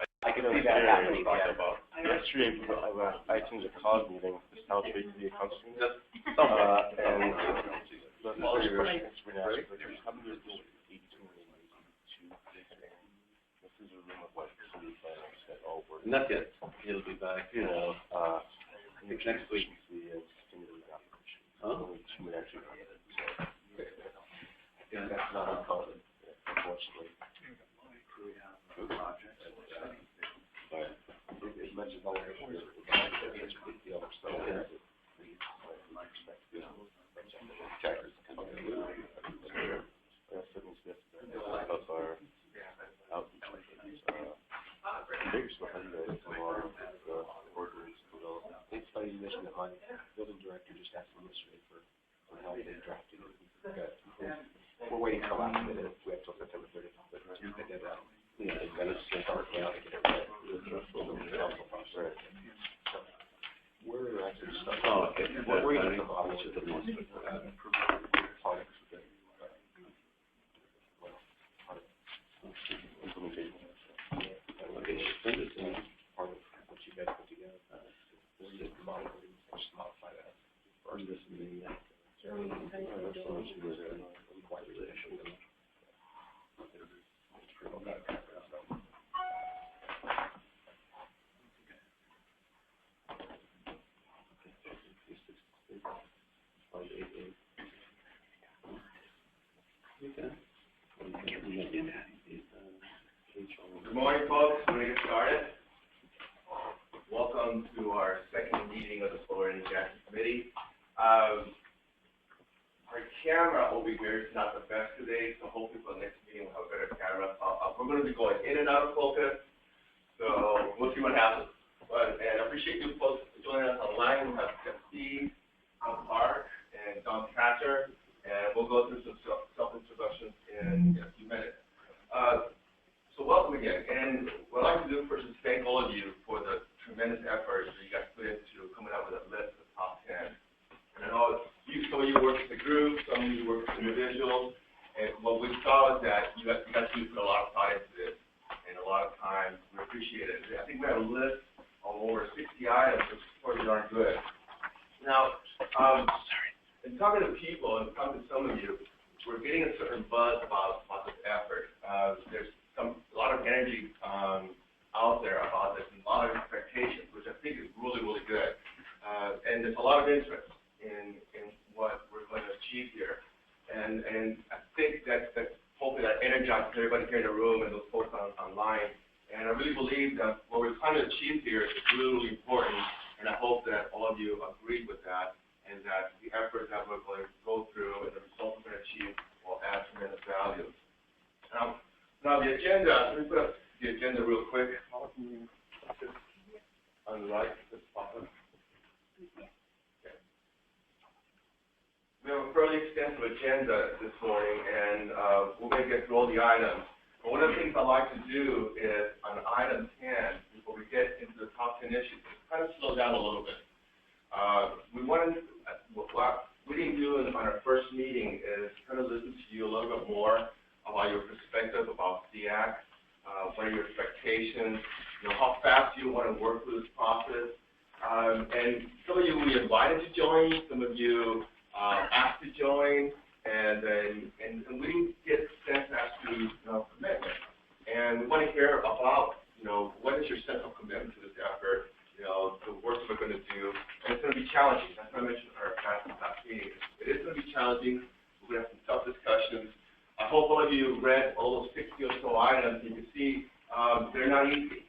I can see that happening. Yesterday, I attended a cause meeting for the South Bay City Council, and the how many years ago? 82 and 82. This is a room of what city planners that all work. Not yet. He'll be back. You know, next week. Oh. Yeah, that's not uncommon, unfortunately. But as much as all the checkers come out bigger stuff like that. The orders developed. It's funny you mentioned that my building director just asked me yesterday for how they drafted it. We're waiting till last minute. We have till September 30th, but they did that. Yeah, and then it's just hard now to get it ready. We're actually stuck. Oh, okay. We're using some options of the products that implementation. Okay, send it to me. Part of what you guys put together. We'll just modify that. First, this meeting. Quite relational. Good morning, folks. We're going to get started. Welcome to our second meeting of the Solar Energy Action Committee. Our camera over here is not the best today, so hopefully for the next meeting we'll have a better camera. We're going to be going in and out of focus, so we'll see what happens. And I appreciate you folks joining us online. We have Steve, Park, and Don Catcher, and we'll go through some self-introductions in a few minutes. So welcome again. And what I'd like to do first is thank all of you for the tremendous effort that you guys put into coming up with a list of the top 10. And I know some of you work as a group, some of you work as individuals, and what we saw is that you guys put a lot of thought into this, and a lot of time. We appreciate it. I think we have a list of over 60 items, which is pretty darn good. Now, in talking to people and talking to some of you, we're getting a certain buzz about this effort. There's a lot of energy out there about this, and a lot of expectations, which I think is really, really good. And there's a lot of interest in what we're going to achieve here. And I think that hopefully that energizes everybody here in the room and those folks online. And I really believe that what we're trying to achieve here is really, really important. And I hope that all of you agree with that, and that the effort that we're going to go through and the results we're going to achieve will add tremendous value. Now the agenda, let me put up the agenda real quick. On the right, this bottom. We have a fairly extensive agenda this morning, and we're going to get through all the items. But one of the things I'd like to do is, on item 10, before we get into the top 10 issues, kind of slow down a little bit. What we didn't do on our first meeting is kind of listen to you a little bit more about your perspective about SEAC, what are your expectations, how fast you want to work through this process. And some of you we invited to join, some of you asked to join, and we didn't get a sense as to commitment. And we want to hear about what is your sense of commitment to this effort, the work we're going to do, and it's going to be challenging. That's what I mentioned in our last meeting. It is going to be challenging. We're going to have some tough discussions. I hope all of you read all those 60 or so items. You can see they're not easy.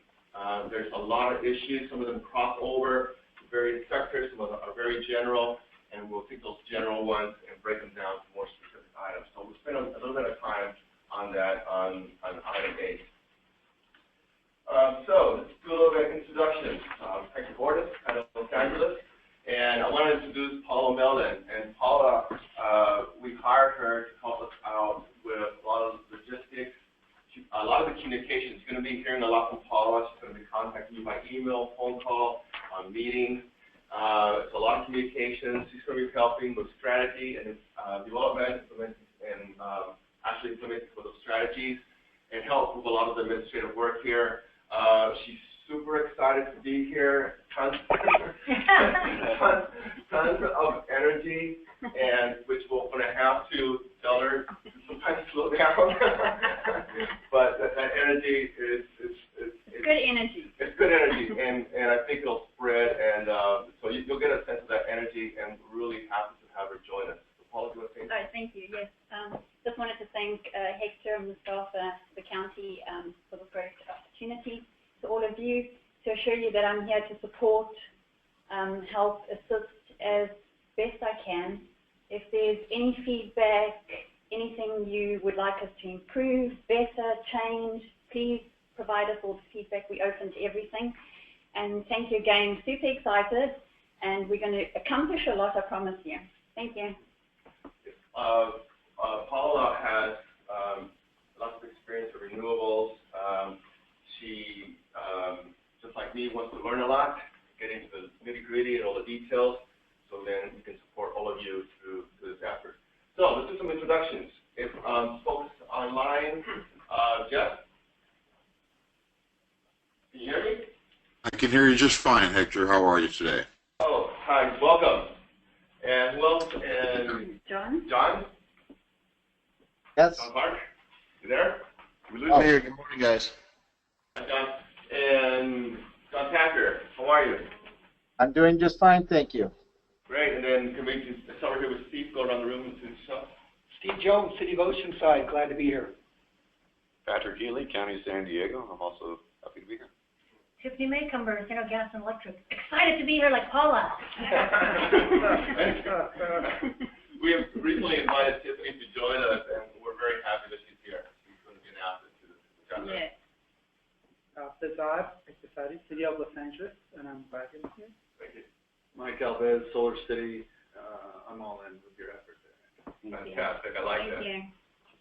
There's a lot of issues. Some of them cross over to various sectors. Some of them are very general. And we'll take those general ones and break them down to more specific items. So we'll spend a little bit of time on that on item 8. So let's do a little bit of introduction. Hector Bordas, kind of Los Angeles, and I want to introduce Paula Melden. And Paula, we hired her to help us out with a lot of logistics, a lot of the communications. You're going to be hearing a lot from Paula. She's going to be contacting you by email, phone call, meetings. It's a lot of communications. She's going to be helping with strategy and development, and actually implementing some of those strategies, and help with a lot of the administrative work here. She's super excited to be here. Tons of energy, and which we're going to have to tell her to sometimes slow down. But that energy is good energy. It's good energy, and I think it'll spread, and so you'll get a sense of that energy, and we're really happy to have her join us. So Paula, do you want to say something? Oh, thank you. Yes. Just wanted to thank Hector and the staff of the county for the great opportunity. To all of you, to assure you that I'm here to support, help, assist as best I can. If there's any feedback, anything you would like us to improve, better, change, please provide us all the feedback. We're open to everything. And thank you again. Super excited, and we're going to accomplish a lot, I promise you. Thank you. Paula has lots of experience with renewables. She, just like me, wants to learn a lot, get into the nitty-gritty and all the details, so then we can support all of you through this effort. So let's do some introductions. If folks online, Jeff, can you hear me? I can hear you just fine, Hector. How are you today? Oh, hi, welcome. And who else? And John? John? Yes. John Clark? You there? We lose you here. Good morning, guys. Hi, John. And John Packer, how are you? I'm doing just fine, thank you. Great. And then can we just start here with Steve, go around the room and introduce yourself? Steve Jones, City of Oceanside, glad to be here. Patrick Healy, County of San Diego. I'm also happy to be here. Tiffany Maycomber, Central Gas and Electric. Excited to be here like Paula. We have recently invited Tiffany to join us, and we're very happy that she's here. She's going to be an asset to the job. Yes. Cesar, City of Los Angeles, and I'm glad to be here. Thank you. Mike Alves, Solar City. I'm all in with your effort there. Fantastic. I like that. Thank you.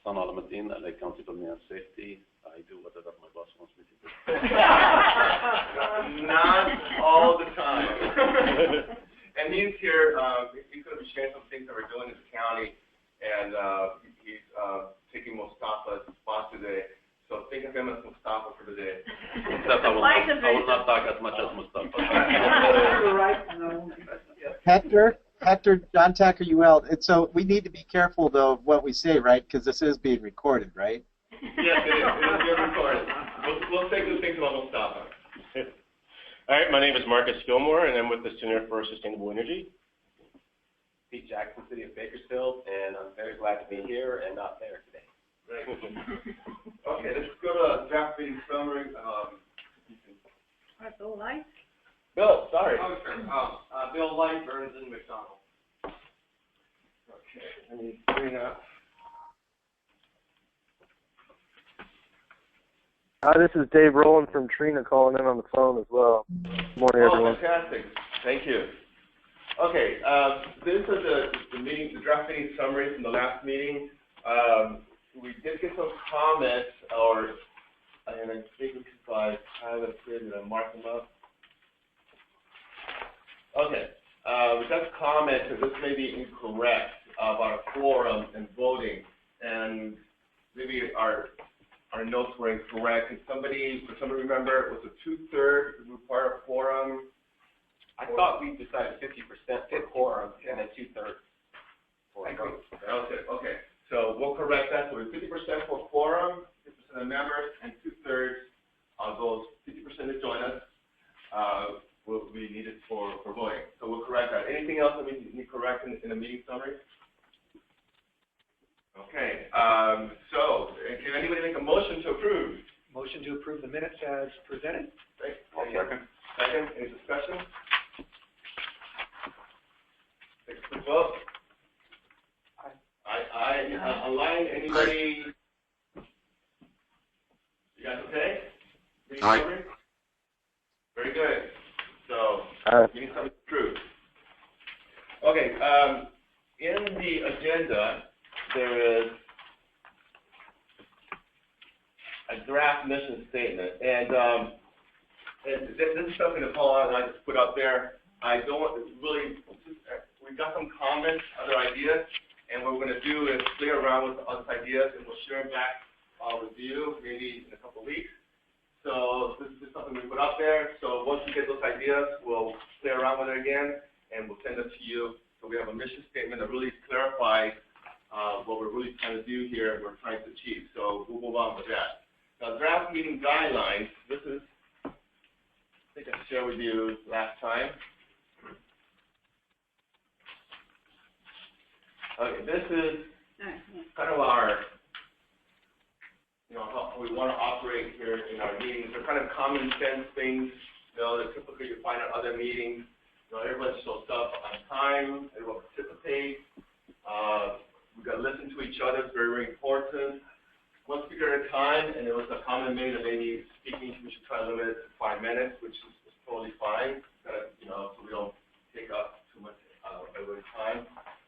Hassan Alameddin, LA County Building and Safety. I do whatever my boss wants me to do. Not all the time. And he's here. He's going to be sharing some things that we're doing in the county, and he's taking Mustafa's spot today. So think of him as Mustafa for the day. Except I will not talk as much as Mustafa. You're right. No. Hector, John Tacker, you will. And so we need to be careful, though, of what we say, right? Because this is being recorded, right? Yes, it is. It is being recorded. We'll take the things about Mustafa. All right, my name is Marcus Gilmore, and I'm with the Center for Sustainable Energy. Pete Jackson, City of Bakersfield, and I'm very glad to be here and not there today. Great. Okay, let's go to draft meeting summary. That's all right. Bill, sorry. Oh, sure. Bill Light, Burns, and McDonald. Okay, let me bring up. Hi, this is Dave Rowland from Trina calling in on the phone as well. Good morning, everyone. Fantastic. Thank you. Okay, this is the meeting, the draft meeting summary from the last meeting. We did get some comments, and I think if I have it here, did I mark them up? Okay, we got comments that this may be incorrect about a quorum and voting, and maybe our notes were incorrect. Can somebody remember, was a 2/3 require a quorum? I thought we decided 50% for quorum and then 2/3 for I vote. think that was it. Okay, so we'll correct that. So we're 50% for quorum, 50% of members, and 2/3 of those 50% that join us will be needed for voting. So we'll correct that. Anything else that we need to correct in the meeting summary? Okay, so can anybody make a motion to approve? Motion to approve the minutes as presented. Okay. I'll second. Second, any discussion? Take a quick vote. Aye. Online, anybody? You guys okay? Meeting Aye. summary? Very good. So, meeting summary approved. Okay, in the agenda, there is a draft mission statement, and this is something that Paul and I just put up there. I don't really, we've got some comments, other ideas, and what we're going to do is play around with other ideas, and we'll share them back with you maybe in a couple of weeks. So this is just something we put up there. So once we get those ideas, we'll play around with it again, and we'll send it to you. So we have a mission statement that really clarifies what we're really trying to do here and we're trying to achieve. So we'll move on with that. Now, draft meeting guidelines. This is, I think I shared with you last time. Okay, this is kind of our, how we want to operate here in our meetings. They're kind of common sense things, that typically you find at other meetings. Everyone shows up on time, everyone participates. We've got to listen to each other, it's very, very important. One speaker at a time, and there was a comment made that maybe speaking, we should try to limit it to 5 minutes, which is totally fine, so we don't take up too much of everybody's time.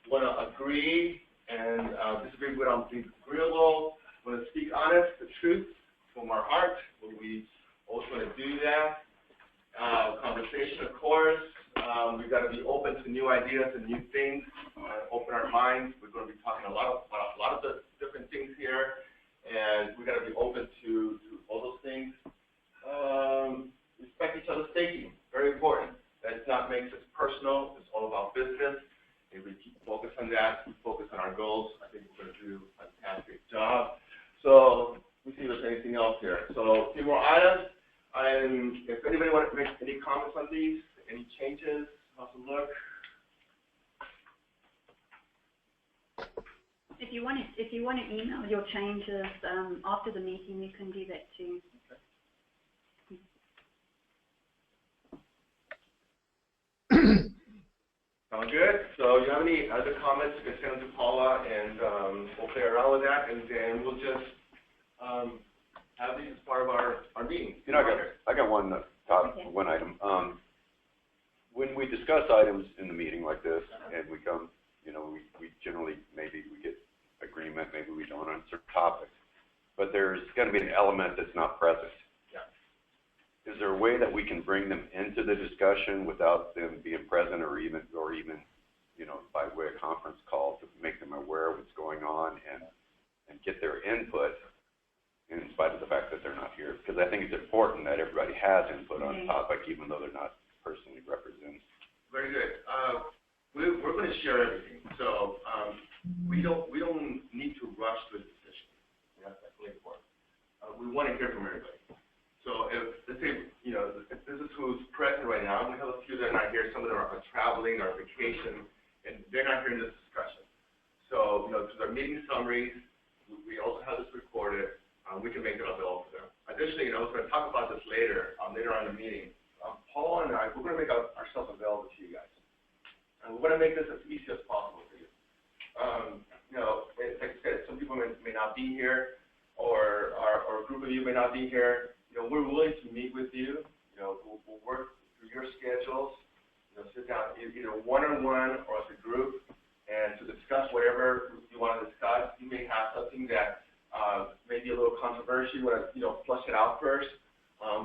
We want to agree and disagree with something agreeable. We want to speak honest, the truth from our heart. We also want to do that. Conversation, of course. We've got to be open to new ideas and new things. Open our minds. We're going to be talking a lot of the different things here, and we've got to be open to all those things. Respect each other's thinking. Very important. That's not makes us personal. It's all about business. If we keep focused on that, we focus on our goals, I think we're going to do a fantastic job. So let me see if there's anything else here. So a few more items. If anybody wants to make any comments on these, any changes, how's it look? If you want to email your changes after the meeting, you can do that too. Okay. Sound good? So you have any other comments, you can send them to Paula, and we'll play around with that, and then we'll just have these as part of our meeting. I got one one item. When we discuss items in the meeting like this, and we come, we generally, maybe we get agreement, maybe we don't on certain topics, but there's going to be an element that's not present. Yeah. Is there a way that we can bring them into the discussion without them being present, or even by way of conference call, to make them aware of what's going on and get their input in spite of the fact that they're not here? Because I think it's important that everybody has input on the topic, even though they're not personally represented. Very good. We're going to share everything, so we don't need to rush to a decision. That's really important. We want to hear from everybody. So if, let's say, if this is who's present right now, we have a few that are not here. Some of them are traveling or vacation, and they're not here in this discussion. So, through our meeting summaries, we also have this recorded. We can make it available to them. Additionally, I was going to talk about this later on in the meeting. Paul and I, we're going to make ourselves available to you guys. And we're going to make this as easy as possible for you. Like I said, some people may not be here, or a group of you may not be here. We're willing to meet with you. We'll work through your schedules. Sit down either one-on-one or as a group, and to discuss whatever you want to discuss. You may have something that may be a little controversial. You want to, flush it out first.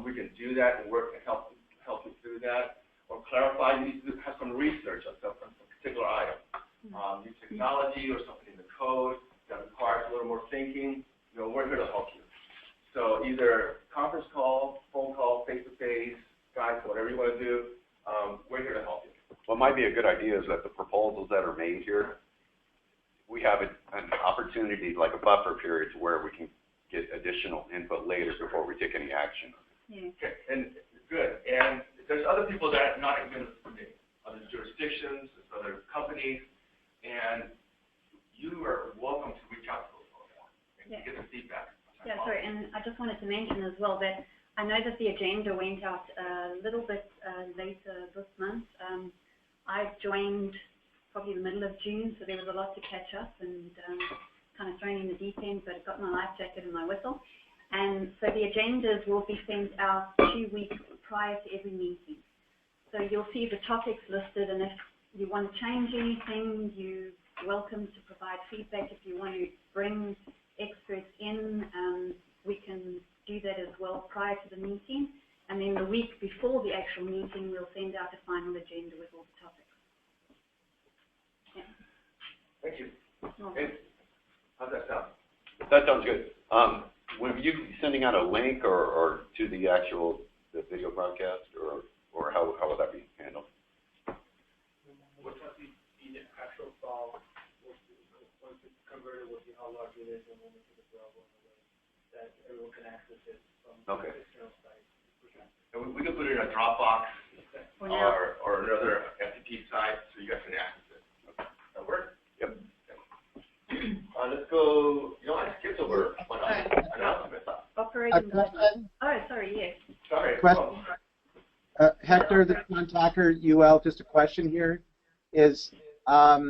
We can do that and work and help you through that, or clarify. You need to have some research on some particular item, new technology or something in the code that requires a little more thinking. We're here to help you. So either conference call, phone call, face-to-face, Skype, whatever you want to do, we're here to help you. What might be a good idea is that the proposals that are made here, we have an opportunity, like a buffer period, to where we can get additional input later before we take any action. Yeah. Okay, and good. And there's other people that are not even in other jurisdictions, other companies, and you are welcome to reach out to those folks and get the feedback. Yeah, sorry, and I just wanted to mention as well that I know that the agenda went out a little bit later this month. I joined probably the middle of June, so there was a lot to catch up and kind of thrown in the deep end, but I got my life jacket and my whistle. And so the agendas will be sent out 2 weeks prior to every meeting. So you'll see the topics listed, and if you want to change anything, you're welcome to provide feedback. If you want to bring experts in, we can do that as well prior to the meeting. And then the week before the actual meeting, we'll send out a final agenda with all the topics. Yeah. Thank you. Okay. How's that sound? That sounds good. Were you sending out a link or to the actual the video broadcast, or how would that be handled? Once the actual file, once it's converted, we'll see how large it is, and we'll make it available in a way that everyone can access it from the external site. And we can put it in a Dropbox or another FTP site so you guys can access it. That work? Yep. Let's go. You know, I skipped over one announcement. Operating guidelines. Oh, sorry, yes. Sorry. Question. Hector, the contactor, UL, just a question here is how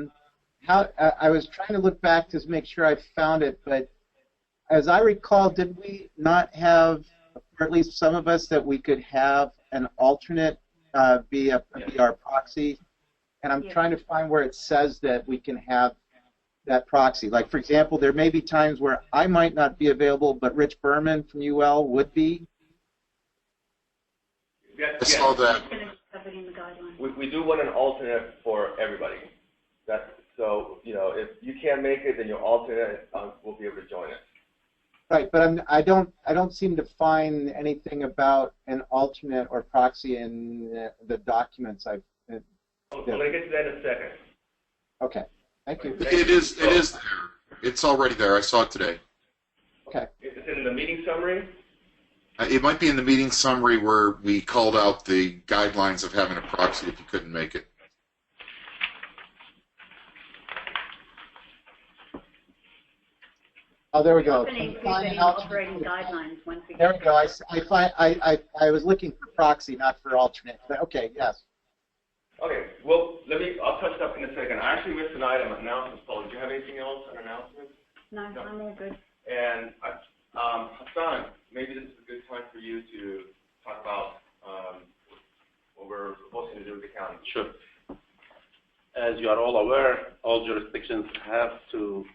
I was trying to look back to make sure I found it, but as I recall, did we not have, or at least some of us, that we could have an alternate be our proxy? And I'm trying to find where it says that we can have that proxy. Like, for example, there may be times where I might not be available, but Rich Berman from UL would be. Yes, I saw that. We do want an alternate for everybody. So, you know, if you can't make it, then your alternate will be able to join us. Right, but I don't seem to find anything about an alternate or proxy in the documents I've. I'm going to get to that in a second. Okay, thank you. It is there. It's already there. I saw it today. Okay. Is it in the meeting summary? It might be in the meeting summary where we called out the guidelines of having a proxy if you couldn't make it. Oh, there we go. Operating guidelines once we There we go. I was looking for proxy, not for alternate. Okay, yes. Okay, well, I'll touch it up in a second. I actually missed an item, announcements, Paul. Did you have anything else on announcements? No, I'm all good. And Hassan, maybe this is a good time for you to talk about what we're proposing to do with the county. Sure. As you are all aware, all jurisdictions have to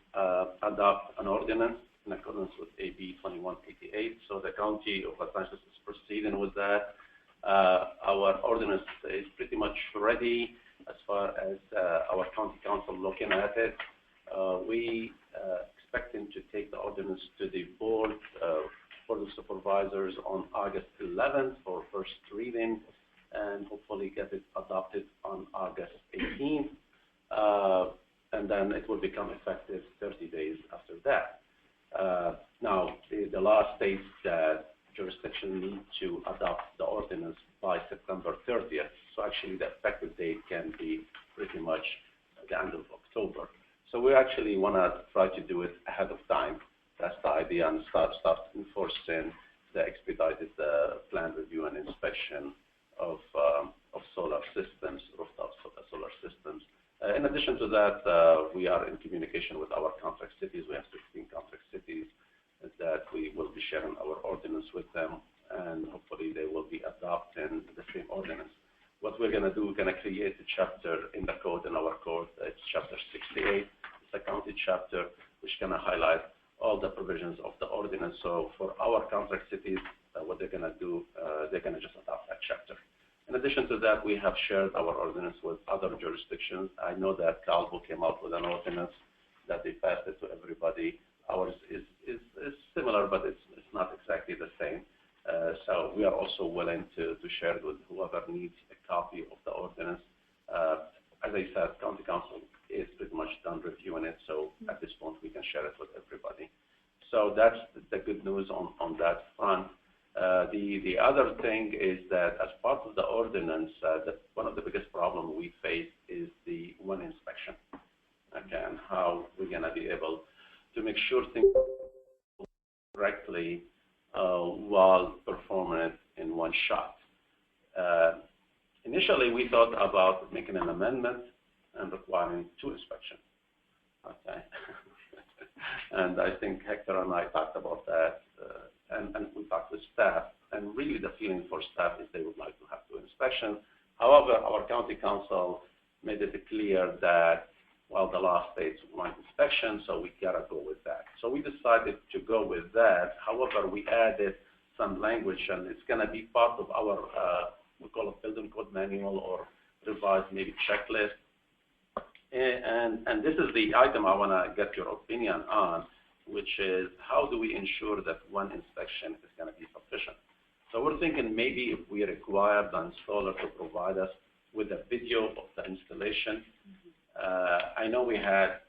adopt an ordinance in accordance with AB 2188. So the county of Los Angeles is proceeding with that. Our ordinance is pretty much ready as far as our county council looking at it. We expecting to take the ordinance to the board for the supervisors on August 11th for first reading, and hopefully get it adopted on August 18th, and then it will become effective 30 days after that. Now, the law states that jurisdiction need to adopt the ordinance by September 30th, so actually the effective date can be pretty much the end of October. So we actually want to try to do it ahead of time. That's the idea, and start enforcing the expedited plan review and inspection of solar systems, rooftop solar systems. In addition to that, we are in communication with our contract cities. We have 16 contract cities that we will be sharing our ordinance with them, and hopefully they will be adopting the same ordinance. What we're going to do, we're going to create a chapter in the code, in our code. It's chapter 68. It's a county chapter which is going to highlight all the provisions of the ordinance. So for our contract cities, what they're going to do, they're going to just adopt that chapter. In addition to that, we have shared our ordinance with other jurisdictions. I know that Calvo came out with an ordinance that they passed it to everybody. Ours is similar, but it's not exactly the same. So we are also willing to share it with whoever needs a copy of the ordinance. As I said, County Council is pretty much done reviewing it, so at this point we can share it with everybody. So that's the good news on that front. The other thing is that as part of the ordinance, one of the biggest problems we face is the one inspection. Okay, and how we're going to be able to make sure things correctly while performing it in one shot. Initially, we thought about making an amendment and requiring 2 inspections. Okay, and I think Hector and I talked about that, and we talked with staff. And really, the feeling for staff is they would like to have 2 inspections. However, our county council made it clear that, well, the law states 1 inspection, so we gotta go with that. So we decided to go with that. However, we added some language, and it's gonna be part of our, we call it building code manual or revised maybe checklist. And this is the item I wanna get your opinion on. which is how do we ensure that one inspection is going to be sufficient? So we're thinking maybe if we require the installer to provide us with a video of the installation. I know we had,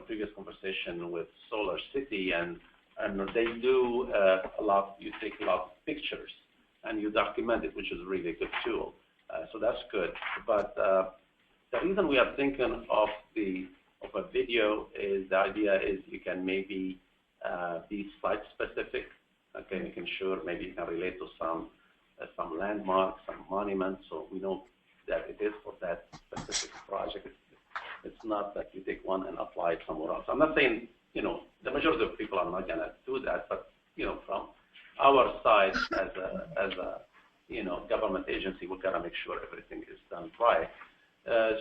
previous conversation with Solar City, and they do a lot. You take a lot of pictures and you document it, which is a really good tool. So that's good. But the reason we are thinking of a video is the idea is you can maybe be site specific. Okay, making sure maybe you can relate to some landmarks, some monuments, so we know that it is for that specific project. It's not that you take one and apply it somewhere else. I'm not saying, the majority of people are not going to do that, but, from our side as a government agency, we've got to make sure everything is done right.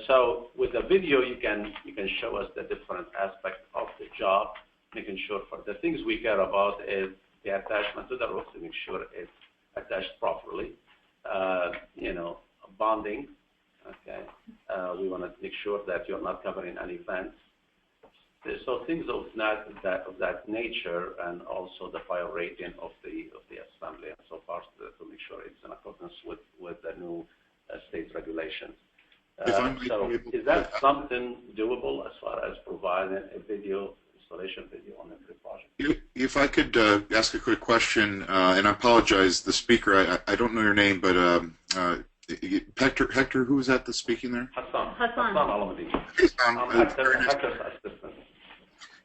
So with the video, you can show us the different aspects of the job, making sure for the things we care about is the attachment to the roof to make sure it's attached properly, bonding, okay. We want to make sure that you're not covering any vents. So things of that nature, and also the fire rating of the assembly and so forth to make sure it's in accordance with the new state regulations. So is that something doable as far as providing a video, installation video on every project? If I could ask a quick question, and I apologize, the speaker, I don't know your name, but Hector, who was that that's speaking there? Hassan Al-Ahmadi. Hector's assistant.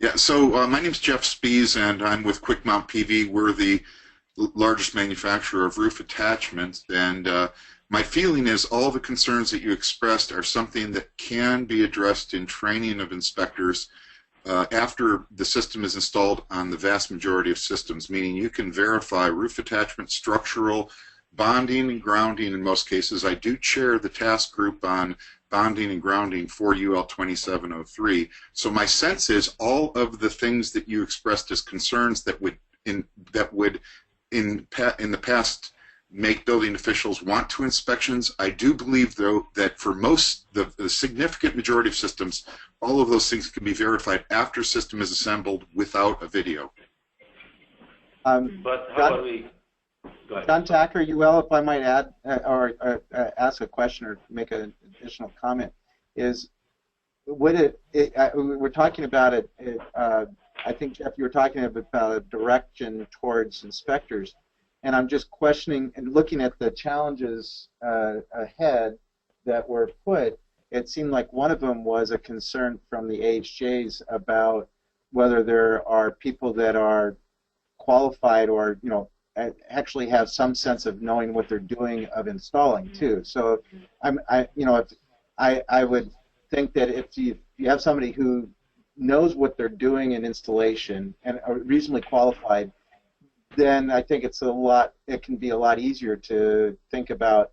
Yeah, so my name's Jeff Spees, and I'm with Quick Mount PV. We're the largest manufacturer of roof attachments, and my feeling is all the concerns that you expressed are something that can be addressed in training of inspectors after the system is installed on the vast majority of systems, meaning you can verify roof attachment, structural, bonding and grounding in most cases. I do chair the task group on bonding and grounding for UL 2703. So my sense is all of the things that you expressed as concerns that would in the past make building officials want to inspections. I do believe, though, that for most, the significant majority of systems, all of those things can be verified after system is assembled without a video. But how about we? Go ahead. John Tacker, UL, if I might add, or ask a question or make an additional comment, is would we're talking about it, I think, Jeff, you were talking about a direction towards inspectors, and I'm just questioning and looking at the challenges ahead that were put. It seemed like one of them was a concern from the AHJs about whether there are people that are qualified or, actually have some sense of knowing what they're doing of installing too. So I would think that if you have somebody who knows what they're doing in installation and are reasonably qualified, then I think it can be a lot easier to think about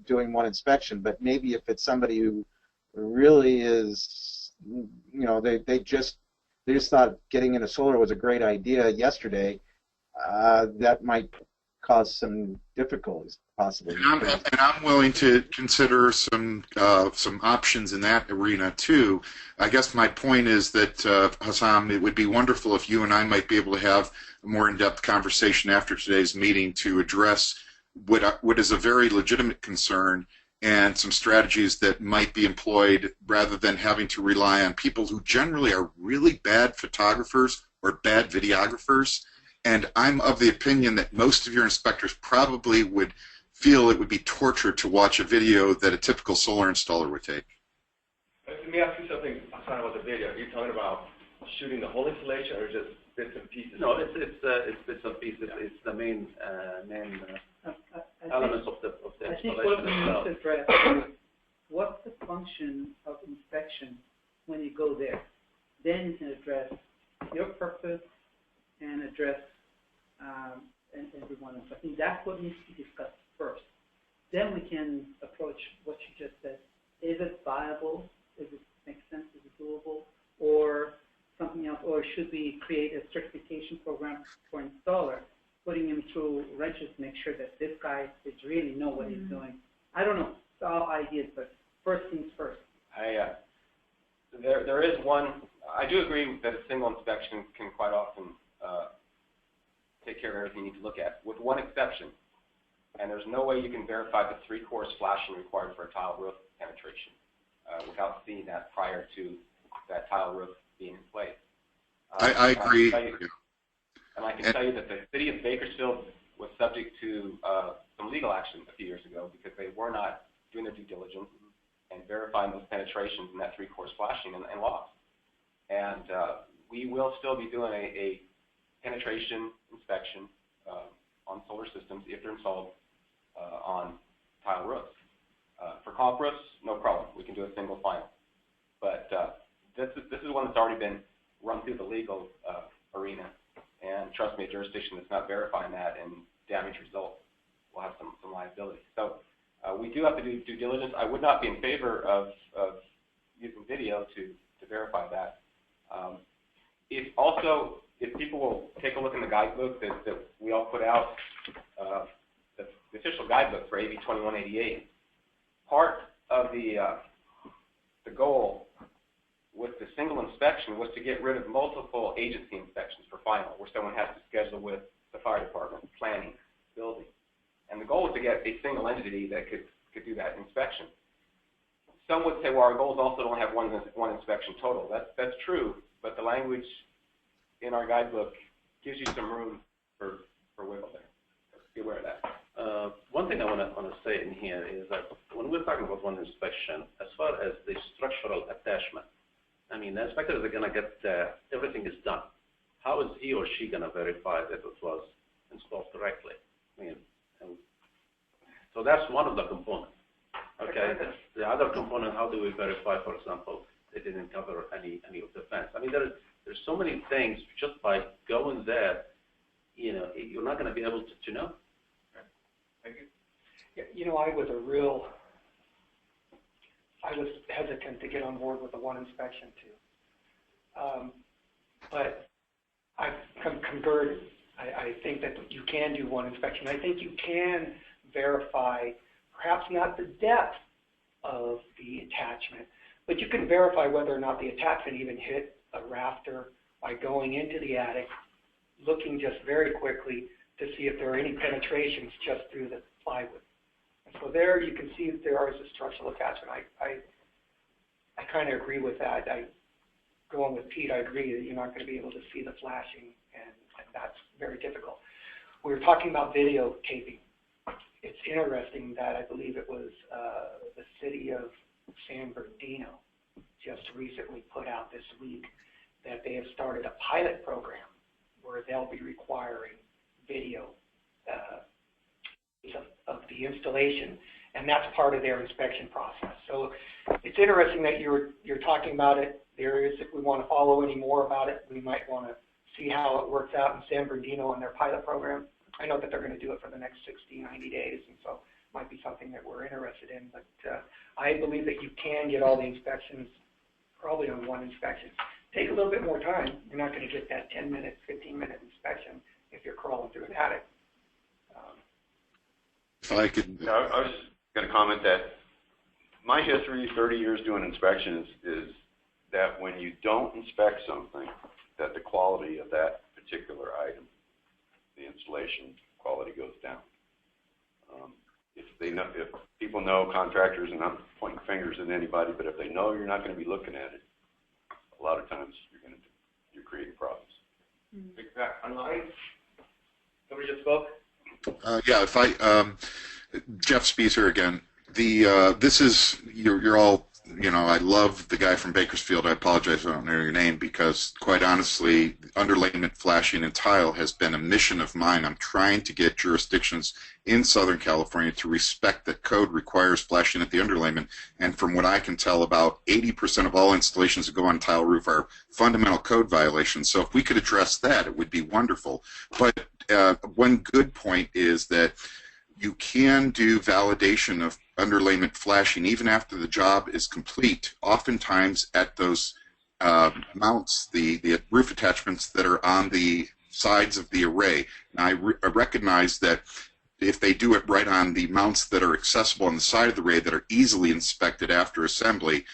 doing one inspection. But maybe if it's somebody who really is, they just thought getting into solar was a great idea yesterday, that might cause some difficulties, possibly. And I'm willing to consider some options in that arena too. I guess my point is that Hassan, it would be wonderful if you and I might be able to have a more in-depth conversation after today's meeting to address what is a very legitimate concern and some strategies that might be employed rather than having to rely on people who generally are really bad photographers or bad videographers. And I'm of the opinion that most of your inspectors probably would feel it would be torture to watch a video that a typical solar installer would take. Let me ask you something, Hassan, about the video. Are you talking about shooting the whole installation or just bits and pieces? No, it's bits and pieces. It's the main elements of the I think installation what we itself. need to address is what's the function of inspection when you go there. Then you can address your purpose and address everyone else. I think that's what needs to be discussed first. Then we can approach what you just said. Is it viable? Does it make sense? Is it doable? Or something else? Or should we create a certification program for installer, putting him through wrenches to make sure that this guy is really know what he's doing? I don't know. It's all ideas, but first things first. There is one I do agree that a single inspection can quite often take care of everything you need to look at, with one exception. And there's no way you can verify the three-course flashing required for a tile roof penetration without seeing that prior to that tile roof being in place. I agree. And I can tell you that the city of Bakersfield was subject to some legal action a few years ago because they were not doing their due diligence and verifying those penetrations in that three-course flashing and lost. And we will still be doing a penetration inspection on solar systems if they're installed on tile roofs. For comp roofs, no problem. We can do a single final. But this is one that's already been run through the legal arena. And trust me, a jurisdiction that's not verifying that and damage results will have some liability. So we do have to do due diligence. I would not be in favor of using video to verify that. If people will take a look in the guidebook that we all put out, the official guidebook for AB 2188, part of the goal with the single inspection was to get rid of multiple agency inspections for final, where someone has to schedule with the fire department, planning, building. And the goal was to get a single entity that could do that inspection. Some would say, well, our goal is also to only have one inspection total. That's true, but the language in our guidebook gives you some room for wiggle there. So be aware of that. One thing I want to say in here is that when we're talking about one inspection, as far as the structural attachment, I mean, the inspectors are going to get everything is done. How is he or she going to verify that it was installed correctly? I mean, so that's one of the components. Okay. The other component, how do we verify, for example, they didn't cover any of the fence? I mean, there's so many things just by going there, you're not going to be able to know. Thank you. Yeah, I was hesitant to get on board with the one inspection too. But I've converted. I think that you can do one inspection. I think you can verify, perhaps not the depth of the attachment, but you can verify whether or not the attachment even hit a rafter by going into the attic, looking just very quickly to see if there are any penetrations just through the plywood. And so there you can see that there is a structural attachment. I kind of agree with that. Going with Pete, I agree that you're not going to be able to see the flashing, and that's very difficult. We were talking about videotaping. It's interesting that I believe it was the city of San Bernardino just recently put out this week that they have started a pilot program where they'll be requiring video of the installation, and that's part of their inspection process. So it's interesting that you're talking about it. If we want to follow any more about it, we might want to see how it works out in San Bernardino on their pilot program. I know that they're going to do it for the next 60, 90 days, and so it might be something that we're interested in. But I believe that you can get all the inspections probably on one inspection. Take a little bit more time. You're not going to get that 10-minute, 15-minute inspection if you're crawling through an attic. If I could... I was just going to comment that my history, 30 years doing inspections, is that when you don't inspect something, that the quality of that particular item, the installation quality, goes down. If people know, contractors, and I'm pointing fingers at anybody, but if they know you're not going to be looking at it, a lot of times you're creating problems. Online? Somebody just spoke? Yeah, if I, Jeff Spies here again. This is, you're all, I love the guy from Bakersfield. I apologize I don't know your name, because quite honestly, underlayment flashing in tile has been a mission of mine. I'm trying to get jurisdictions in Southern California to respect that code requires flashing at the underlayment, and from what I can tell, about 80% of all installations that go on tile roof are fundamental code violations. So if we could address that, it would be wonderful. But one good point is that you can do validation of underlayment flashing even after the job is complete, oftentimes at those mounts, the roof attachments that are on the sides of the array. Now, I recognize that if they do it right on the mounts that are accessible on the side of the array that are easily inspected after assembly,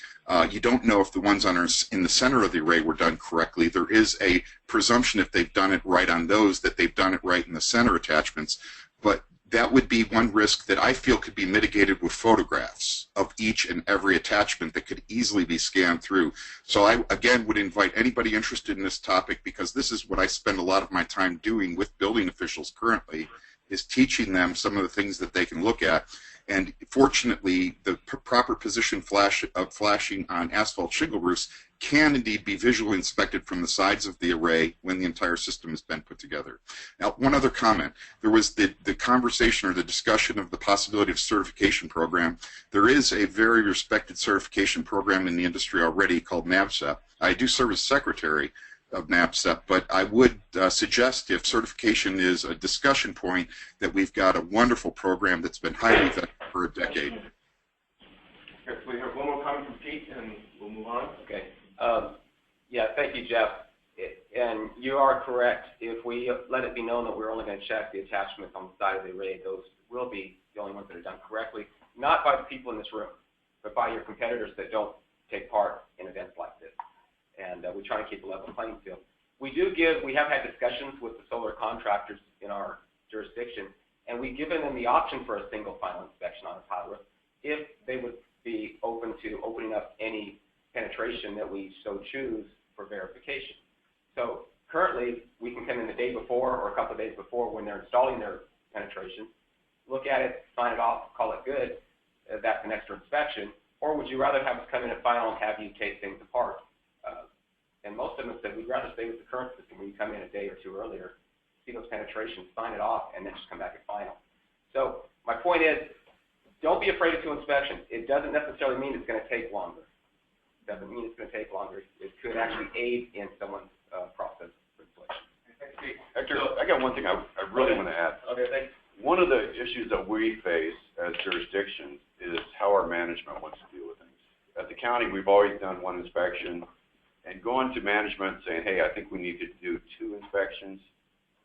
You don't know if the ones in the center of the array were done correctly. There is a presumption if they've done it right on those that they've done it right in the center attachments, but that would be one risk that I feel could be mitigated with photographs of each and every attachment that could easily be scanned through. So I, again, would invite anybody interested in this topic, because this is what I spend a lot of my time doing with building officials currently, is teaching them some of the things that they can look at. And fortunately, the proper position flashing on asphalt shingle roofs can indeed be visually inspected from the sides of the array when the entire system has been put together. Now, one other comment. There was the conversation or the discussion of the possibility of certification program. There is a very respected certification program in the industry already called NABCEP. I do serve as secretary of NABCEP, but I would suggest, if certification is a discussion point, that we've got a wonderful program that's been highly vetted for a decade. Okay, so we have one more comment from Pete, and we'll move on. Okay. Yeah, thank you, Jeff. And you are correct. If we let it be known that we're only going to check the attachments on the side of the array, those will be the only ones that are done correctly, not by the people in this room, but by your competitors that don't take part in events like this. And we try to keep a level playing field. We have had discussions with the solar contractors in our jurisdiction, and we've given them the option for a single final inspection on a tile roof if they would be open to opening up any penetration that we so choose for verification. So currently, we can come in the day before or a couple of days before when they're installing their penetration, look at it, sign it off, call it good. That's an extra inspection. Or would you rather have us come in at final and have you take things apart? And most of them said, we'd rather stay with the current system where you come in a day or two earlier, see those penetrations, sign it off, and then just come back at final. So my point is, don't be afraid of two inspections. It doesn't necessarily mean it's going to take longer. It doesn't mean it's going to take longer. It could actually aid in someone's process for selection. Hector, I got one thing I really want to add. Okay, thanks. One of the issues that we face as jurisdictions is how our management wants to deal with things. At the county, we've always done one inspection, and going to management saying, hey, I think we need to do 2 inspections,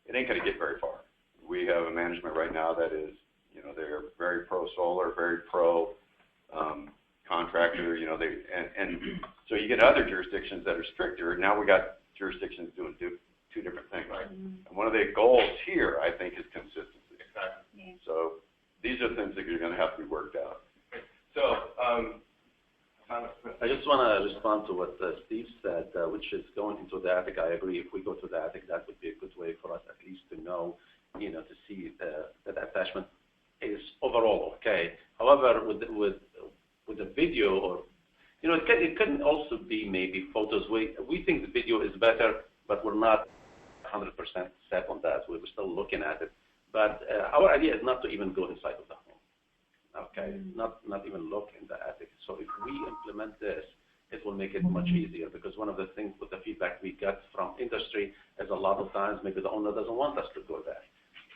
it ain't going to get very far. We have a management right now that is, you know, they're very pro-solar, very pro-contractor, you know, and so you get other jurisdictions that are stricter. Now we got jurisdictions doing 2 different things. Right. And one of the goals here, I think, is consistency. Exactly. Yeah. So these are things that are going to have to be worked out. So, I just want to respond to what Steve said, which is going into the attic. I agree. If we go to the attic, that would be a good way for us at least to know, you know, to see that attachment is overall okay. However, with the video, or you know, it can also be maybe photos. We think the video is better, but we're not 100% set on that. We're still looking at it. But our idea is not to even go inside of the home. Okay, not even look in the attic. So if we implement this, it will make it much easier, because one of the things with the feedback we get from industry is a lot of times maybe the owner doesn't want us to go there.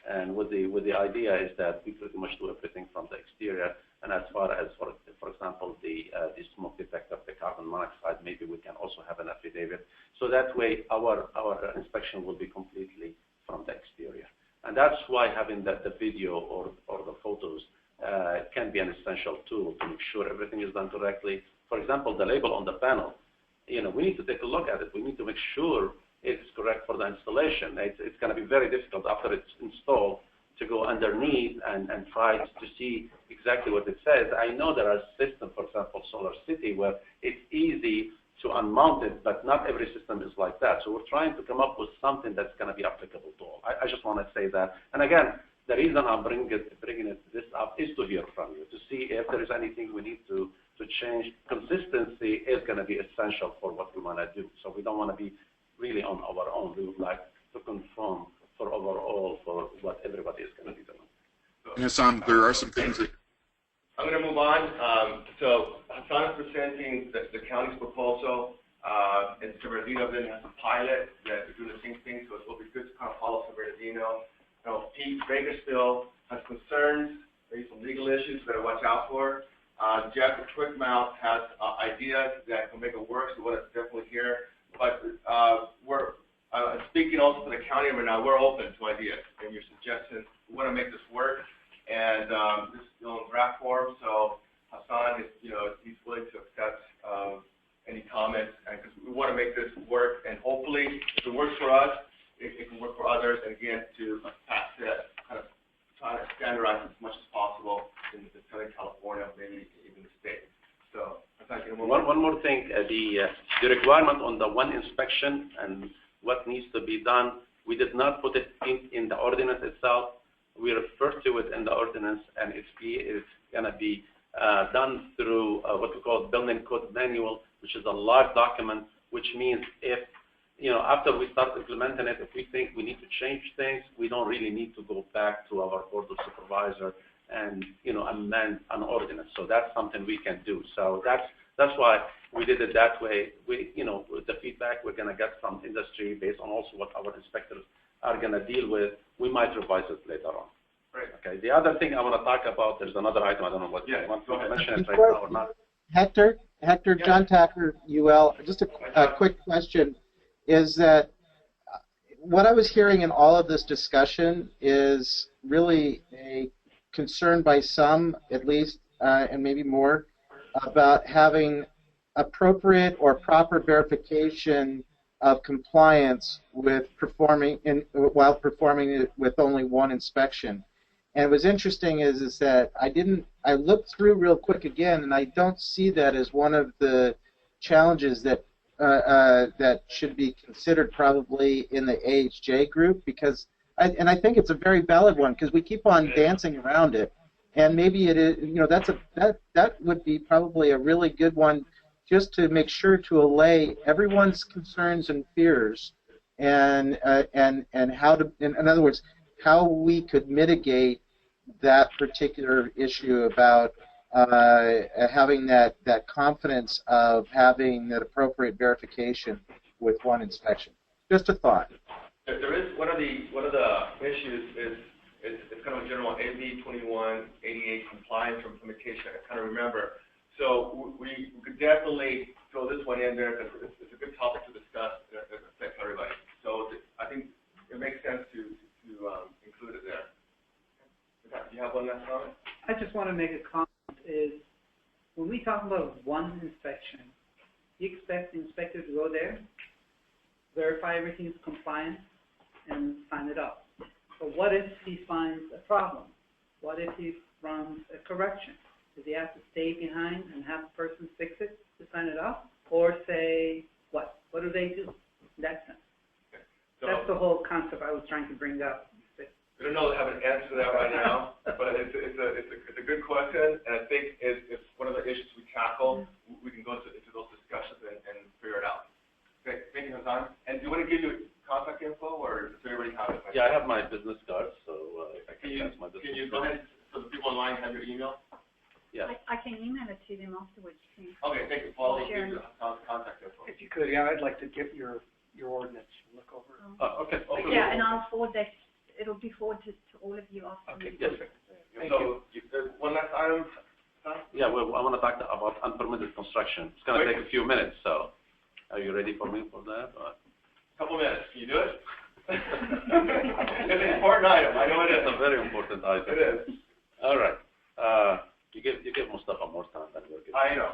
And with the idea is that we pretty much do everything from the exterior, and as far as for example the smoke detector, the carbon monoxide, maybe we can also have an affidavit. So that way our inspection will be completely from the exterior. And that's why having the video or the photos can be an essential tool to make sure everything is done correctly. For example, the label on the panel, you know, we need to take a look at it. We need to make sure it's correct for the installation. It's going to be very difficult after it's installed to go underneath and try to see exactly what it says. I know there are systems, for example, Solar City, where it's easy to unmount it, but not every system is like that. So we're trying to come up with something that's going to be applicable to all. I just want to say that. And again, the reason I'm bringing this up is to hear from you, to see if there is anything we need to change. Consistency is going to be essential for what we want to do. So we don't want to be really on our own. We would like to confirm for overall for what everybody is going to be doing. Hassan, there are some things that... I'm going to move on. So Hassan is presenting the county's proposal, and San Bernardino then has a pilot that we're doing the same thing, so it will be good to kind of follow San Bernardino. Pete, Bakersfield has concerns, maybe some legal issues we got to watch out for. Jeff at Quick Mount has ideas that can make it work, so we want to definitely hear. But we're speaking also to the county right now, we're open to ideas and your suggestions. We want to make this work, and this is still in draft form, so Hassan is, you know, he's willing to accept standardized as much as possible in Southern California, maybe even the state. So, one more thing, the requirement on the one inspection and what needs to be done, we did not put it in the ordinance itself. We refer to it in the ordinance, and it's going to be done through what we call building code manual, which is a live document, which means if, after we start implementing it, if we think we need to change things, we don't really need to go back to our board of supervisor and, amend an ordinance. So that's something we can do. So that's why we did it that way. We, with the feedback we're going to get from industry based on also what our inspectors are going to deal with, we might revise it later on. Right. Okay. The other thing I want to talk about, there's another item. I don't know what you want to mention it right now or not. Hector, John Tacker, UL, just a quick question is that what I was hearing in all of this discussion is really a concern by some, at least, and maybe more, about having appropriate or proper verification of compliance with while performing it with only one inspection. And what's interesting is that I looked through real quick again, and I don't see that as one of the challenges that should be considered probably in the AHJ group, because I think it's a very valid one, because we keep on dancing around it, and maybe it is, that would be probably a really good one, just to make sure to allay everyone's concerns and fears, and how to, in other words, how we could mitigate that particular issue about having that confidence of having that appropriate verification with one inspection. Just a thought. There is one of the issues is it's kind of a general AB 2188 compliance or implementation. I kind of remember. So we could definitely throw this one in there because it's a good topic to discuss that affects everybody. So I think it makes sense to include it there. Do you have one last comment? I just want to make a comment is when we talk about one inspection, you expect the inspector to go there, verify everything is compliant, and sign it up. But what if he finds a problem? What if he runs a correction? Does he have to stay behind and have the person fix it to sign it up? Or say, what? What do they do in that sense? Okay. So that's the whole concept I was trying to bring up. I don't know if I have an answer to that right now, but it's a good question, and I think it's one of the issues we tackle. We can go into those discussions and figure it out. Okay, thank you, Hassan. And do you want to give your contact info, or does everybody have it? Yeah, I have my business card, so I can pass my business card. Can you go ahead, so the people online have your email? Yeah. I can email it to them afterwards, too. Okay, thank you. Paul, give your contact info. If you could, yeah, I'd like to get your ordinance, look over it. Oh, okay. Yeah, and I'll forward that. It'll be forwarded to all of you after. Okay, yes. So, one last item, Hassan? Yeah, well, I want to talk about unpermitted construction. It's going to take a few minutes, so are you ready for me for that? Couple minutes. Can you do it? It's an important item. I know it is. It's a very important item. It is. All right. You give Mustafa more time than we're giving. I know.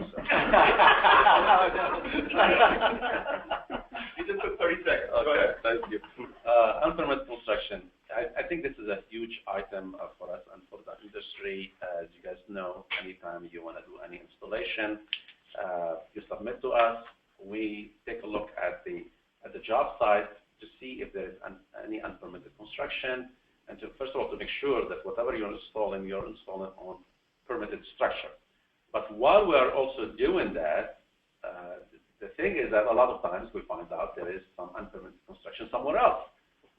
You just took 30 seconds. Okay, Go ahead. Thank you. Unpermitted construction. I think this is a huge item for us and for the industry. As you guys know, anytime you want to do any installation, you submit to us. We take a look at the job site to see if there is any unpermitted construction, and to first of all to make sure that whatever you're installing on permitted structure. But while we are also doing that, the thing is that a lot of times we find out there is some unpermitted construction somewhere else,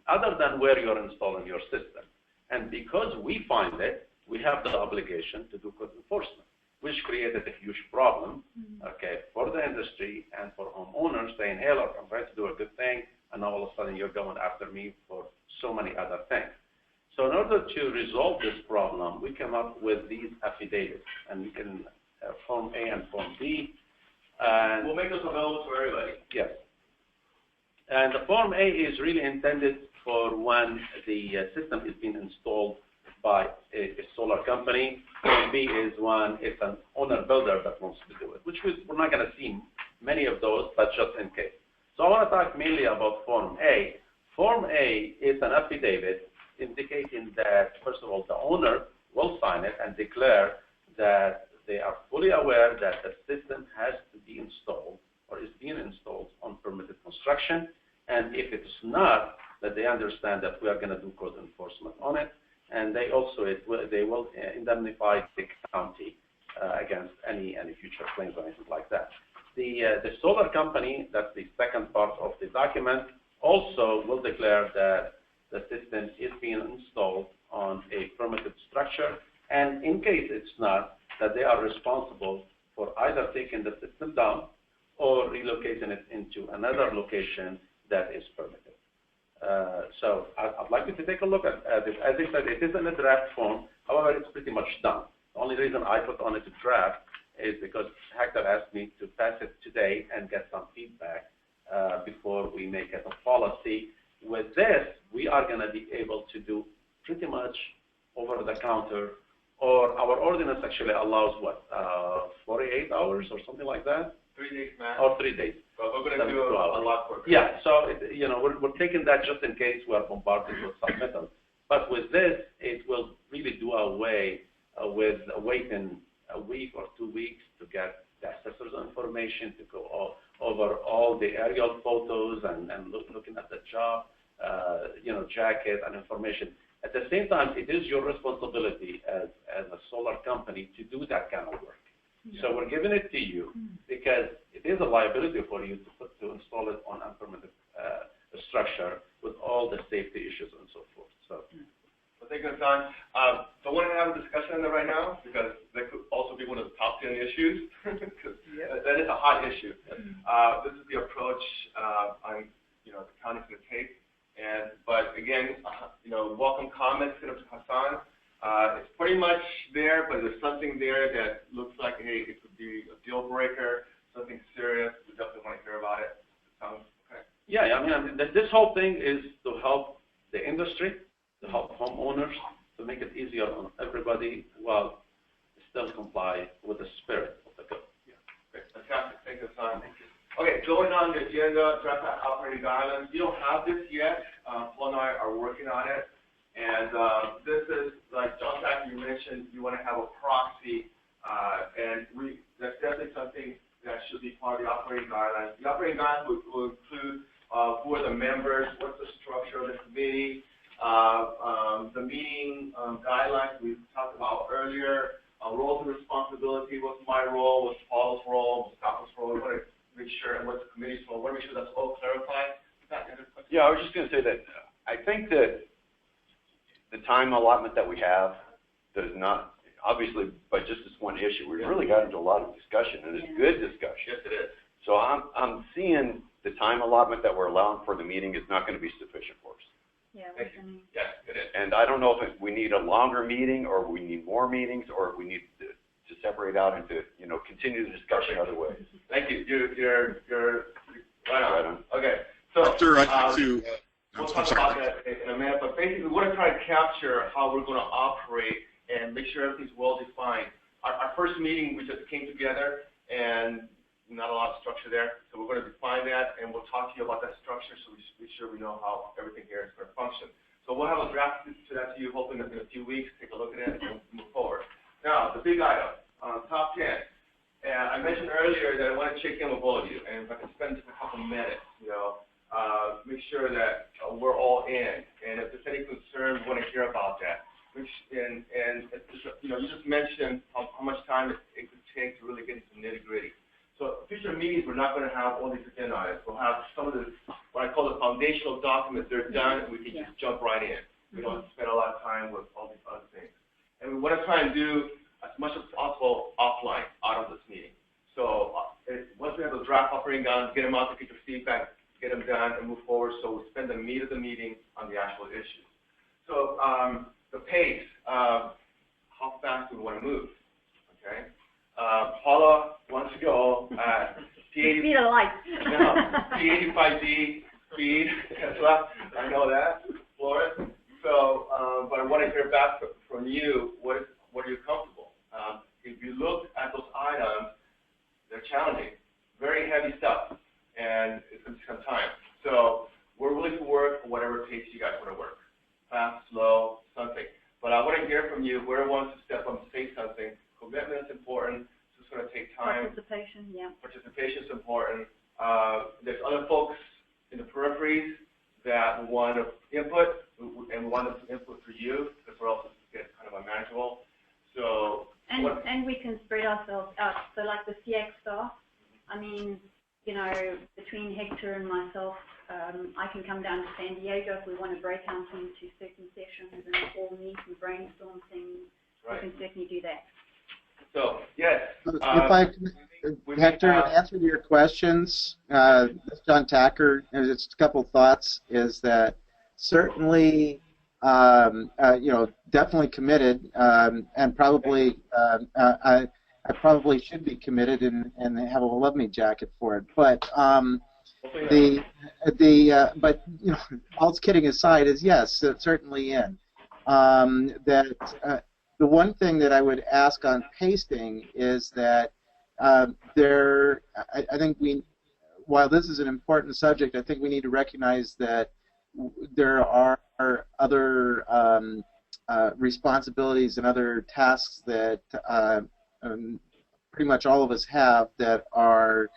other than where you're installing your system. And because we find it, we have the obligation to do code enforcement, which created a huge problem, okay, for the industry and for homeowners saying, hey, look, I'm trying to do a good thing, and now all of a sudden you're going after me for so many other things. So in order to resolve this problem, we came up with these affidavits, and you can have Form A and Form B. And we'll make those available to everybody. Yes. And the Form A is really intended for when the system is being installed by a solar company. Form B is when it's an owner-builder that wants to do it, which we're not going to see many of those, but just in case. So I want to talk mainly about Form A. Form A is an affidavit in indicating that, first of all, the owner will sign it and declare that they are fully aware that the system has to be installed or is being installed on permitted construction, and if it's not, that they understand that we are going to do code enforcement on it, and they also they will indemnify the county against any future claims or anything like that. The solar company, that's the second part of the document, also will declare that the system is being installed on a permitted structure, and in case it's not, that they are responsible for either taking the system down or relocating it into another location that is permitted. So I'd like you to take a look at this. As I said, it is in a draft form. However, it's pretty much done. The only reason I put on it a draft is because Hector asked me to pass it today and get some feedback before we make it a policy. With this, we are going to be able to do pretty much over-the-counter, or our ordinance actually allows, 48 hours or something like that? 3 days, man. Or 3 days. But we're going to do a lot more. Yeah, so, we're taking that just in case we are bombarded with submittals. But with this, it will really do away with waiting a week or 2 weeks to get the assessor's information, to go over all the aerial photos and looking at the job, jacket and information. At the same time, it is your responsibility as a solar company to do that kind of work. Yeah. So we're giving it to you because it is a liability for you to install it on unpermitted structure with all the safety issues and so forth. So. Well, thank you, Hassan. So I want to have a discussion on that right now because that could also be one of the top 10 issues. That is a hot issue. This is the approach the county's going to take. But again, welcome comments to Hassan. It's pretty much there, but there's something there that looks like, hey, it could be a deal breaker, something serious. We definitely want to hear about it. Sounds okay? Yeah, I mean, this whole thing is to help the industry, to help homeowners, to make it easier on everybody while still comply with the spirit of the code. Yeah, great. Fantastic. Thank you, Hassan. Okay, going on the agenda, draft operating guidelines. You don't have this yet. Paul and I are working on it. And this is, like John Tack, you mentioned, you want to have a proxy, and that's definitely something that should be part of the operating guidelines. The operating guidelines will include who are the members, what's the structure of the committee, the meeting guidelines we talked about earlier, roles and responsibility, what's my role, what's Paul's role, what's Scott role. We want to make sure, and what's the committee's role. We want to make sure that's all clarified. Yeah, I was just going to say that I think that the time allotment that we have does not, obviously, by just this one issue, we've really got into a lot of discussion, and it's good discussion. Yes, it is. So I'm seeing the time allotment that we're allowing for the meeting is not going to be sufficient for us. Yeah, yes, it is. And I don't know if we need a longer meeting, or we need more meetings, or if we need to separate out and to continue the discussion other ways. Thank you. You're right on. Okay. So Doctor, I'd like to. We'll talk about that in a minute, but basically we want to try to capture how we're going to operate and make sure everything's well defined. Our first meeting, we just came together and not a lot of structure there, so we're going to define that and we'll talk to you about that structure so we be sure we know how everything here is going to function. So we'll have a draft to that to you hopefully in a few weeks, take a look at it and move forward. Now, the big item, top 10. I mentioned earlier that I want to check in with all of you, and if I can spend just a couple minutes, make sure that we're all in, and if there's any concern, we want to hear about that. And you just mentioned how much time it could take to really get into the nitty-gritty. So future meetings, we're not going to have all these agenda items. We'll have some of the, what I call the foundational documents. They're done, and we can just jump right in. We don't spend a lot of time with all these other things. And we want to try and do as much as possible offline out of this meeting. So once we have the draft operating guidelines, get them out to get your feedback, get them done, and move forward. So we spend the meat of the meeting on the actual issues. So the pace, how fast do we want to move? Okay. Paula wants to go at P80. Speed of light. No, P85D speed. I know that, Flores. So, but I want to hear back from you. What are you comfortable? If you look at those items, they're challenging, very heavy stuff, and it's going to take some time. So we're willing to work at whatever pace you guys want to work. Fast, slow, But I want to hear from you. Whoever wants to step up and say something. Commitment is important. It's going to take time. Participation, yeah. Participation is important. There's other folks in the peripheries that want to input and want to input for you because we're also get kind of unmanageable. So and we can spread ourselves out. So like the SEAC staff, I mean, you know, between Hector and myself, I can come down to San Diego if we want to break out into certain sessions and all meet and brainstorm things. Right. We can certainly do that. So, yes. If I, Hector, in answer to your questions, John Tacker, just a couple thoughts, is that certainly, you know, definitely committed, and probably, I probably should be committed and have a love me jacket for it. But but you know, all kidding aside, is yes, certainly in that. The one thing that I would ask on pasting is that I think while this is an important subject, I think we need to recognize that there are other responsibilities and other tasks that pretty much all of us have that are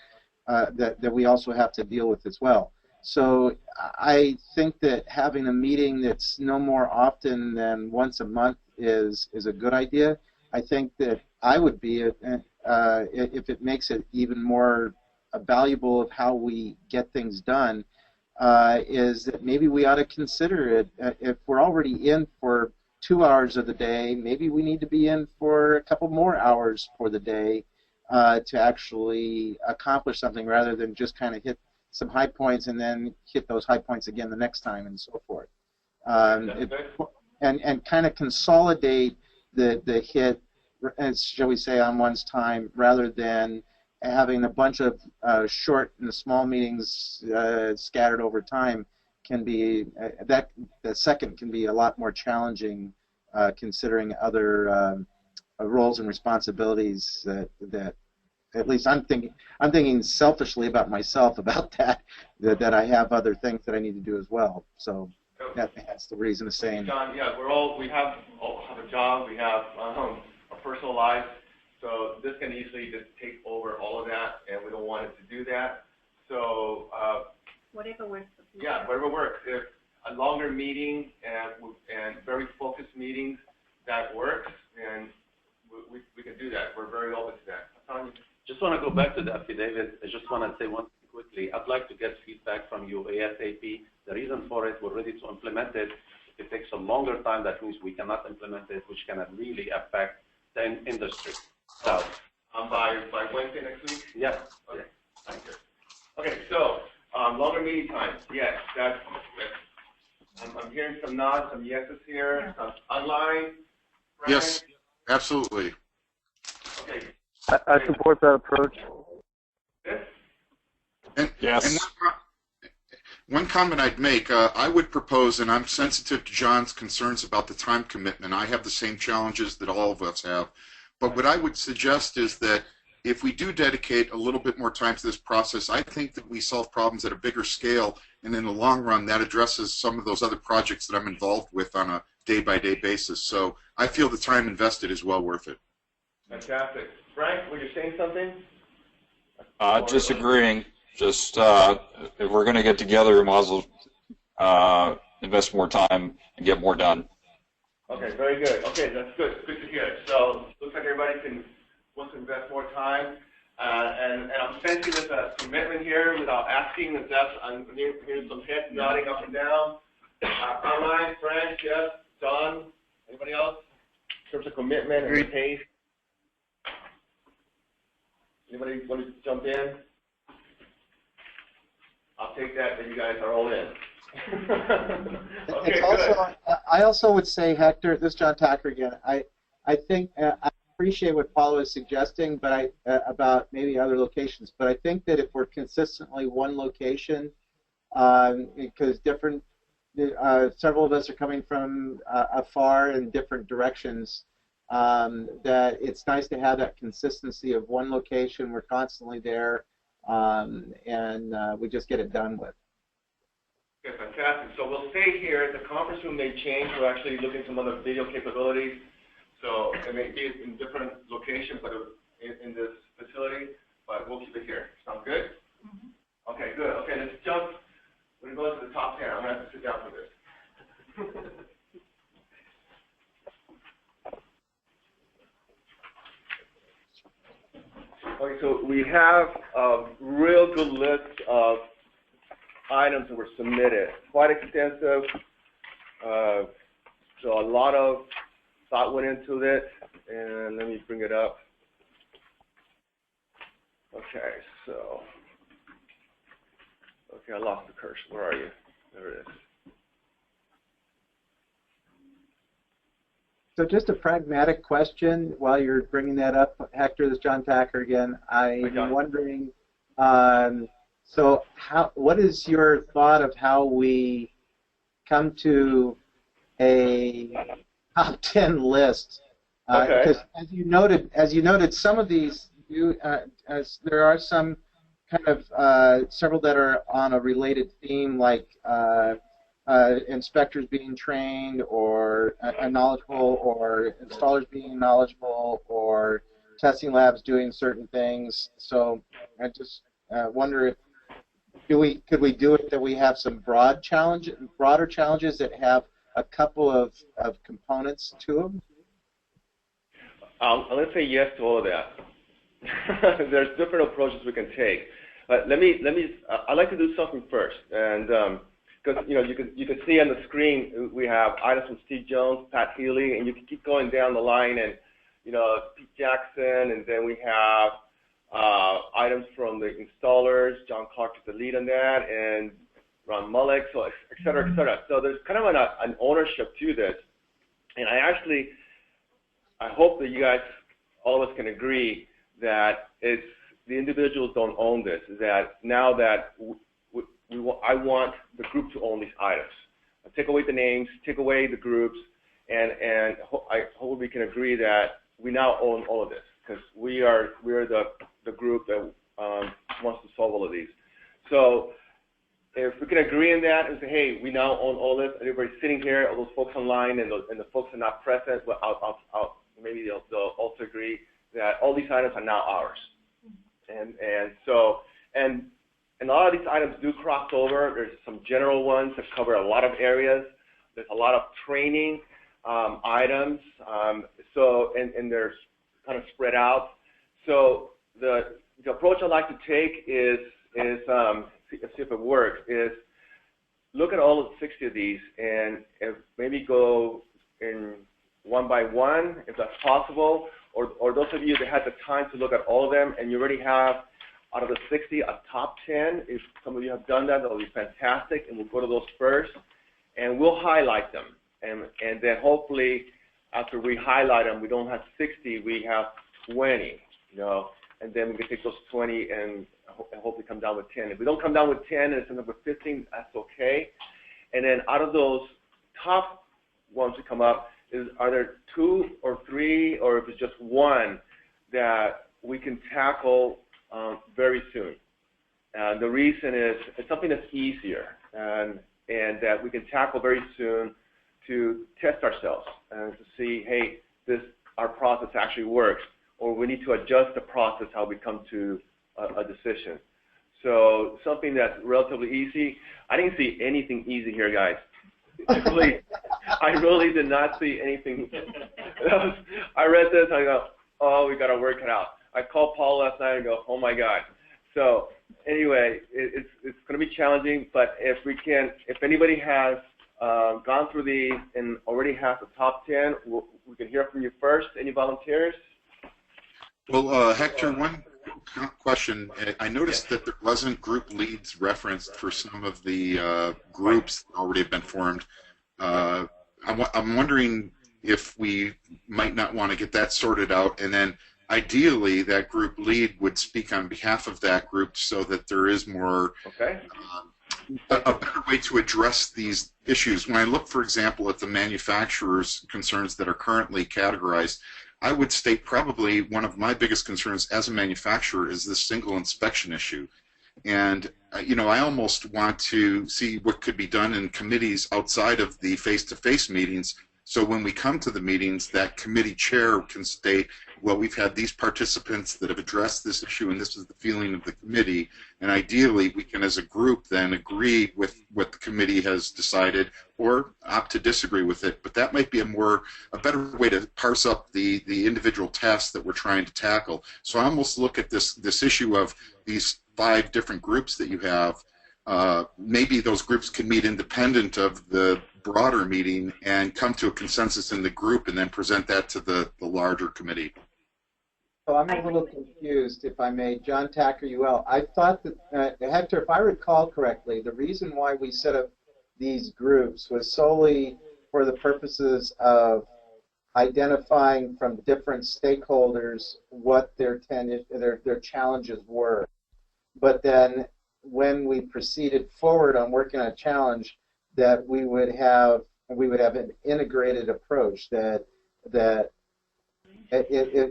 that we also have to deal with as well. So I think that having a meeting that's no more often than once a month is a good idea. I think that I would be, if it makes it even more valuable of how we get things done, is that maybe we ought to consider it. If we're already in for 2 hours of the day, maybe we need to be in for a couple more hours for the day to actually accomplish something rather than just kind of hit some high points and then hit those high points again the next time and so forth. And kind of consolidate the hit, shall we say, on one's time rather than having a bunch of short and small meetings scattered over time can be, the second can be a lot more challenging considering other roles and responsibilities that at least I'm thinking selfishly about myself about that I have other things that I need to do as well. So that's the reason of saying. John, yeah, we have a job, we have a personal life, so this can easily just take over all of that, and we don't want it to do that. So whatever works. Yeah, whatever works. If a longer meeting and very focused meetings that works, and we can do that. We're very open to that. Just want to go back to the affidavit. I just want to say one thing quickly. I'd like to get feedback from you ASAP. The reason for it, we're ready to implement it. If it takes a longer time, that means we cannot implement it, which can really affect the industry. So, by Wednesday next week? Yes. Okay. Thank you. Okay, so longer meeting times. Yes, I'm hearing some nods, some yeses here. Some online. Frank? Yes, absolutely. Okay. I support that approach. Yes. And one comment I'd make, I would propose, and I'm sensitive to John's concerns about the time commitment. I have the same challenges that all of us have. But what I would suggest is that if we do dedicate a little bit more time to this process, I think that we solve problems at a bigger scale, and in the long run, that addresses some of those other projects that I'm involved with on a day-by-day basis. So I feel the time invested is well worth it. Fantastic. Frank, were you saying something? Disagreeing. Just if we're going to get together, we might as well invest more time and get more done. Okay, very good. Okay, that's good. Good to hear. So looks like everybody wants to invest more time, and I'm sensing there's a commitment here without asking. I'm hearing some heads nodding up and down. Online, Frank, yes, Don, anybody else? In terms of commitment and pace. Anybody want to jump in? I'll take that that you guys are all in. Okay, it's also, I also would say, Hector, this is John Tacker again, I think, I appreciate what Paulo is suggesting but about maybe other locations, but I think that if we're consistently one location, because several of us are coming from afar in different directions, that it's nice to have that consistency of one location. We're constantly there, and we just get it done with. Okay, fantastic. So we'll stay here. The conference room may change. We're actually looking at some other video capabilities. So it may be in different locations, but in this facility, but we'll keep it here. Sound good? Mm-hmm. Okay, good. Okay, let's jump. We're going to go to the top 10. I'm going to have to sit down for this. Okay, so we have a real good list of items that were submitted. Quite extensive. So a lot of thought went into it, and let me bring it up. Okay, so, okay, I lost the cursor. Where are you? There it is. So just a pragmatic question while you're bringing that up, Hector, this is John Tacker again. I'm wondering, so what is your thought of how we come to a top 10 list? Because as you noted, some of these as there are some kind of several that are on a related theme, like inspectors being trained, or knowledgeable, or installers being knowledgeable, or testing labs doing certain things. So I just wonder if could we do it that we have some broader challenges that have a couple of components to them? Let's say yes to all of that. There's different approaches we can take. I'd like to do something first, and because you can see on the screen we have items from Steve Jones, Pat Healy, and you can keep going down the line, and Pete Jackson, and then we have items from the installers. John Clark is the lead on that, and Ron Mullick, so et cetera, et cetera. So there's kind of an ownership to this, and I hope that you guys, all of us, can agree that it's the individuals don't own this. That now that I want the group to own these items. Take away the names, take away the groups, and I hope we can agree that we now own all of this, because we're the group that wants to solve all of these. So if we can agree on that and say, hey, we now own all this, everybody's sitting here, all those folks online and the folks are not present, well, maybe they'll also agree that all these items are now ours. And a lot of these items do cross over. There's some general ones that cover a lot of areas. There's a lot of training items. And they're kind of spread out. So the approach I like to take is see if it works, is look at all of 60 of these and maybe go in one by one, if that's possible, or those of you that had the time to look at all of them and you already have, out of the 60, a top 10. If some of you have done that, that'll be fantastic, and we'll go to those first, and we'll highlight them. And then hopefully, after we highlight them, we don't have 60, we have 20, and then we can take those 20 and hopefully come down with 10. If we don't come down with 10 and it's end up with 15, that's okay. And then out of those top ones that come up, are there 2 or 3, or if it's just one, that we can tackle very soon? The reason is it's something that's easier and that we can tackle very soon to test ourselves and to see, hey, our process actually works, or we need to adjust the process how we come to a decision. So something that's relatively easy. I didn't see anything easy here, guys. I really did not see anything. I read this, I go, oh, we got to work it out. I called Paul last night and go, oh my God. So anyway, it's going to be challenging, but if anybody has gone through these and already has the top 10, we can hear from you first. Any volunteers? Well, Hector, one question. I noticed that there wasn't group leads referenced for some of the groups that already have been formed. I'm wondering if we might not want to get that sorted out, and then ideally that group lead would speak on behalf of that group so that there is more a better way to address these issues. When I look, for example, at the manufacturers' concerns that are currently categorized, I would state probably one of my biggest concerns as a manufacturer is this single inspection issue. And I almost want to see what could be done in committees outside of the face-to-face meetings. So when we come to the meetings, that committee chair can state, well, we've had these participants that have addressed this issue, and this is the feeling of the committee. And ideally, we can, as a group, then agree with what the committee has decided or opt to disagree with it. But that might be a better way to parse up the individual tasks that we're trying to tackle. So I almost look at this issue of these 5 different groups that you have. Maybe those groups can meet independent of the broader meeting and come to a consensus in the group and then present that to the larger committee. So I'm a little confused, if I may. John Tacker, UL. I thought that, Hector, if I recall correctly, the reason why we set up these groups was solely for the purposes of identifying from different stakeholders what their challenges were. But then when we proceeded forward on working on a challenge, that we would have an integrated approach that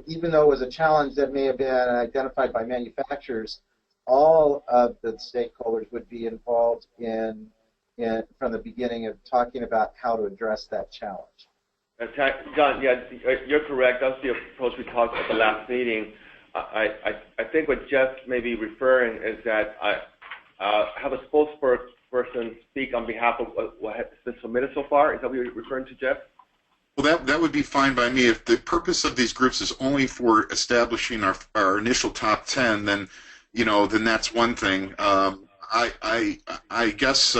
even though it was a challenge that may have been identified by manufacturers, all of the stakeholders would be involved in from the beginning of talking about how to address that challenge. John, yeah, you're correct. That's the approach we talked about at the last meeting. I think what Jeff may be referring is that I have a spokesperson speak on behalf of what has been submitted so far. Is that what you're referring to, Jeff? Well, that would be fine by me. If the purpose of these groups is only for establishing our initial top 10, then then that's one thing. I guess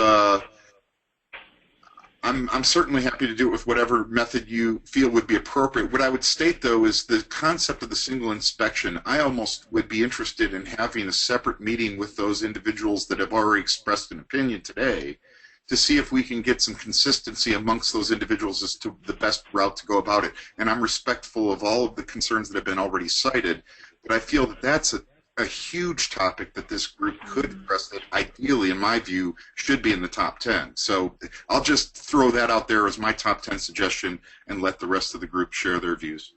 I'm certainly happy to do it with whatever method you feel would be appropriate. What I would state, though, is the concept of the single inspection. I almost would be interested in having a separate meeting with those individuals that have already expressed an opinion today to see if we can get some consistency amongst those individuals as to the best route to go about it. And I'm respectful of all of the concerns that have been already cited, but I feel that that's a huge topic that this group could address that ideally, in my view, should be in the top 10. So I'll just throw that out there as my top 10 suggestion and let the rest of the group share their views.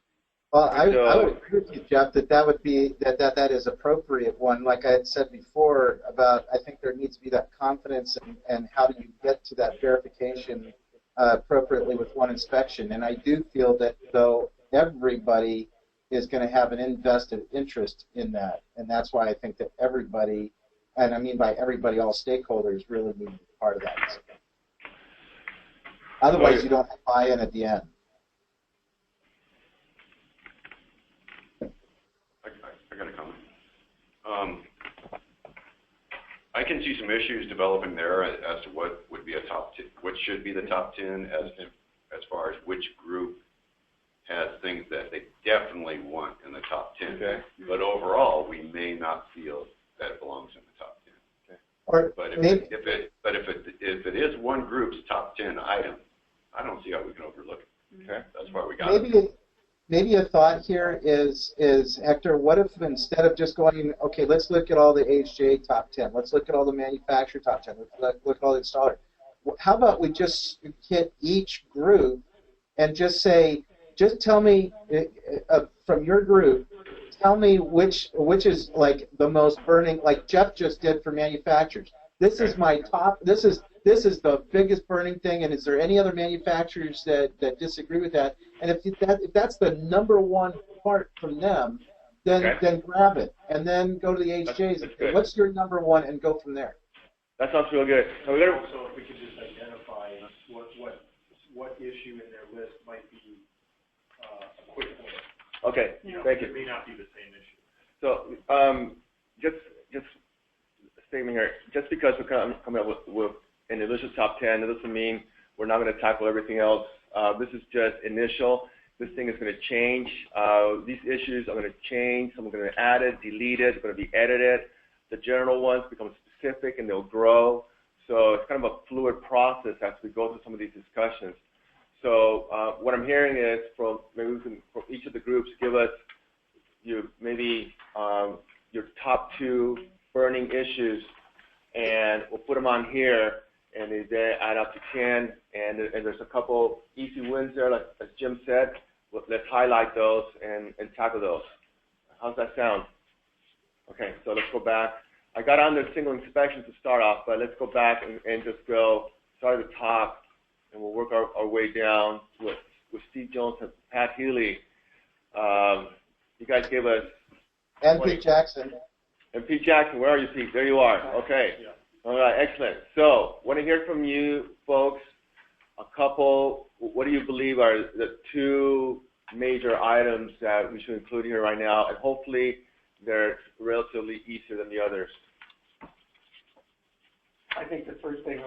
Well, I would agree with you, Jeff, that would be that is appropriate one. Like I had said before about, I think there needs to be that confidence and how do you get to that verification appropriately with one inspection. And I do feel that though everybody is going to have an invested interest in that, and that's why I think that everybody, and I mean by everybody, all stakeholders really need to be part of that. Otherwise, you don't have buy-in at the end. I got a comment. I can see some issues developing there as to what would be a top 10, what should be the top 10 as far as which group has things that they definitely want in the top 10. Okay. But overall, we may not feel that it belongs in the top 10. Okay. Or but if it is one group's top 10 item, I don't see how we can overlook it. Okay. That's why we got it. Maybe a thought here is Hector, what if instead of just going, okay, let's look at all the HJ top 10, let's look at all the manufacturer top 10, let's look at all the installer. How about we just hit each group and just say, just tell me from your group, tell me which is like the most burning, like Jeff just did for manufacturers. This is my top, this is the biggest burning thing, and is there any other manufacturers that disagree with that? And if that's the number one part from them, then grab it, and then go to the HJs. And what's your number one, and go from there. That sounds real good. So if we could just identify what issue in their list might be a quick one. Okay, thank you. It may not be the same issue. So just a statement here. Just because we're coming up with an initial top 10, that doesn't mean we're not going to tackle everything else. This is just initial. This thing is going to change. These issues are going to change. Some are going to add it, delete it. It's going to be edited. The general ones become specific and they'll grow. So it's kind of a fluid process as we go through some of these discussions. So what I'm hearing is from each of the groups, give us your top 2 burning issues, and we'll put them on here, and they add up to 10, and there's a couple easy wins there, like as Jim said. Let's highlight those and tackle those. How's that sound? Okay, so let's go back. I got on the single inspection to start off, but let's go back and just go start at the top, and we'll work our way down with Steve Jones and Pat Healy. You guys gave us... And Pete Jackson. And Pete Jackson, where are you, Pete? There you are. Okay. Yeah. All right, excellent. So, want to hear from you folks, a couple, what do you believe are the two major items that we should include here right now, and hopefully they're relatively easier than the others. I think the first thing,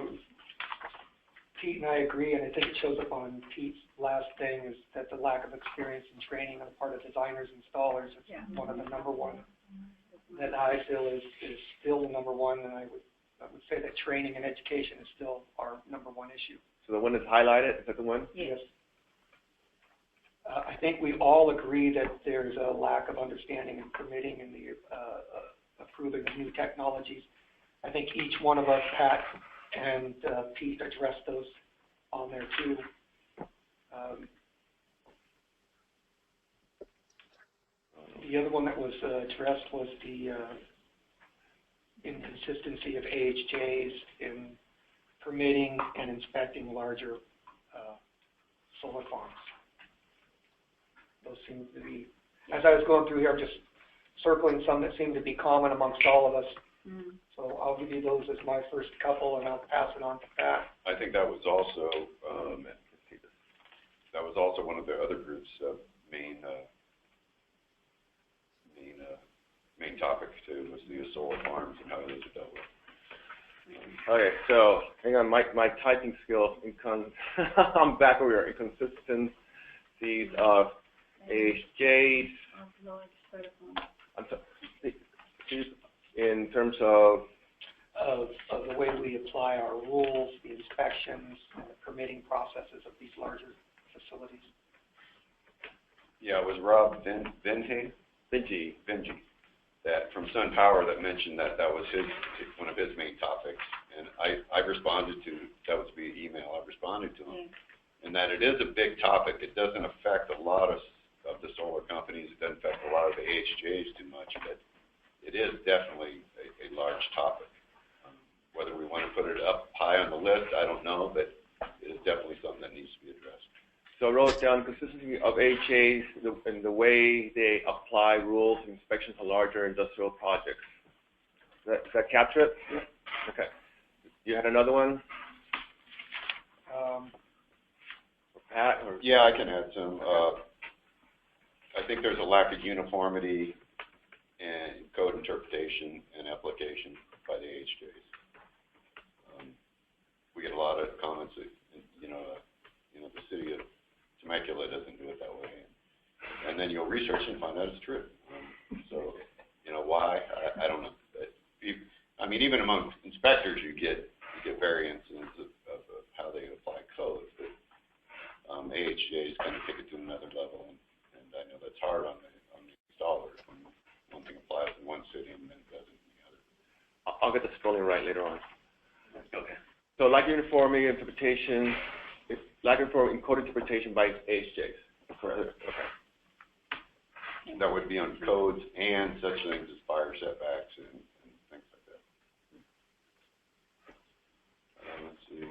Pete and I agree, and I think it shows up on Pete's last thing, is that the lack of experience and training on the part of designers and installers is one of the number one that I feel is still the number one, and I would say that training and education is still our number one issue. So the one that's highlighted, is that the one? Yes. I think we all agree that there's a lack of understanding and permitting in the approving of new technologies. I think each one of us, Pat and Pete, addressed those on there too. The other one that was addressed was the inconsistency of AHJs in permitting and inspecting larger solar farms. Those seem to be, as I was going through here, I'm just circling some that seem to be common amongst all of us. So I'll give you those as my first couple, and I'll pass it on to Pat. I think that was also one of the other groups' main topics too, was the solar farms and how those are dealt with. Okay, so hang on, my typing skills. I'm back over here. Inconsistencies of AHJs. I'm sorry. In terms of the way we apply our rules, the inspections, and the permitting processes of these larger facilities. Yeah, it was Rob Vinci, that from Sun Power that mentioned that was one of his main topics, and I responded to, that was via email, I responded to him, and that it is a big topic. It doesn't affect a lot of the solar companies, it doesn't affect a lot of the AHJs too much, but it is definitely a large topic. Whether we want to put it up high on the list, I don't know, but it is definitely something that needs to be addressed. So I wrote down consistency of AHJs and the way they apply rules and inspections on larger industrial projects. Does that capture it? Yeah. Okay. You had another one? Pat? Or? Yeah, I can add some. I think there's a lack of uniformity in code interpretation and application by the AHJs. We get a lot of comments that, the city of Temecula doesn't do it that way. And then you'll research and find out it's true. So, why? I don't know. But even among inspectors, you get variances of how they apply codes. But AHJs kind of take it to another level, and I know that's hard on the installers when one thing applies in one city and then it doesn't in the other. I'll get the spelling right later on. Okay. So lack of uniformity interpretation, lack of code interpretation by AHJs. Correct. Okay. That would be on codes and such things as fire setbacks and things like that. Let's see.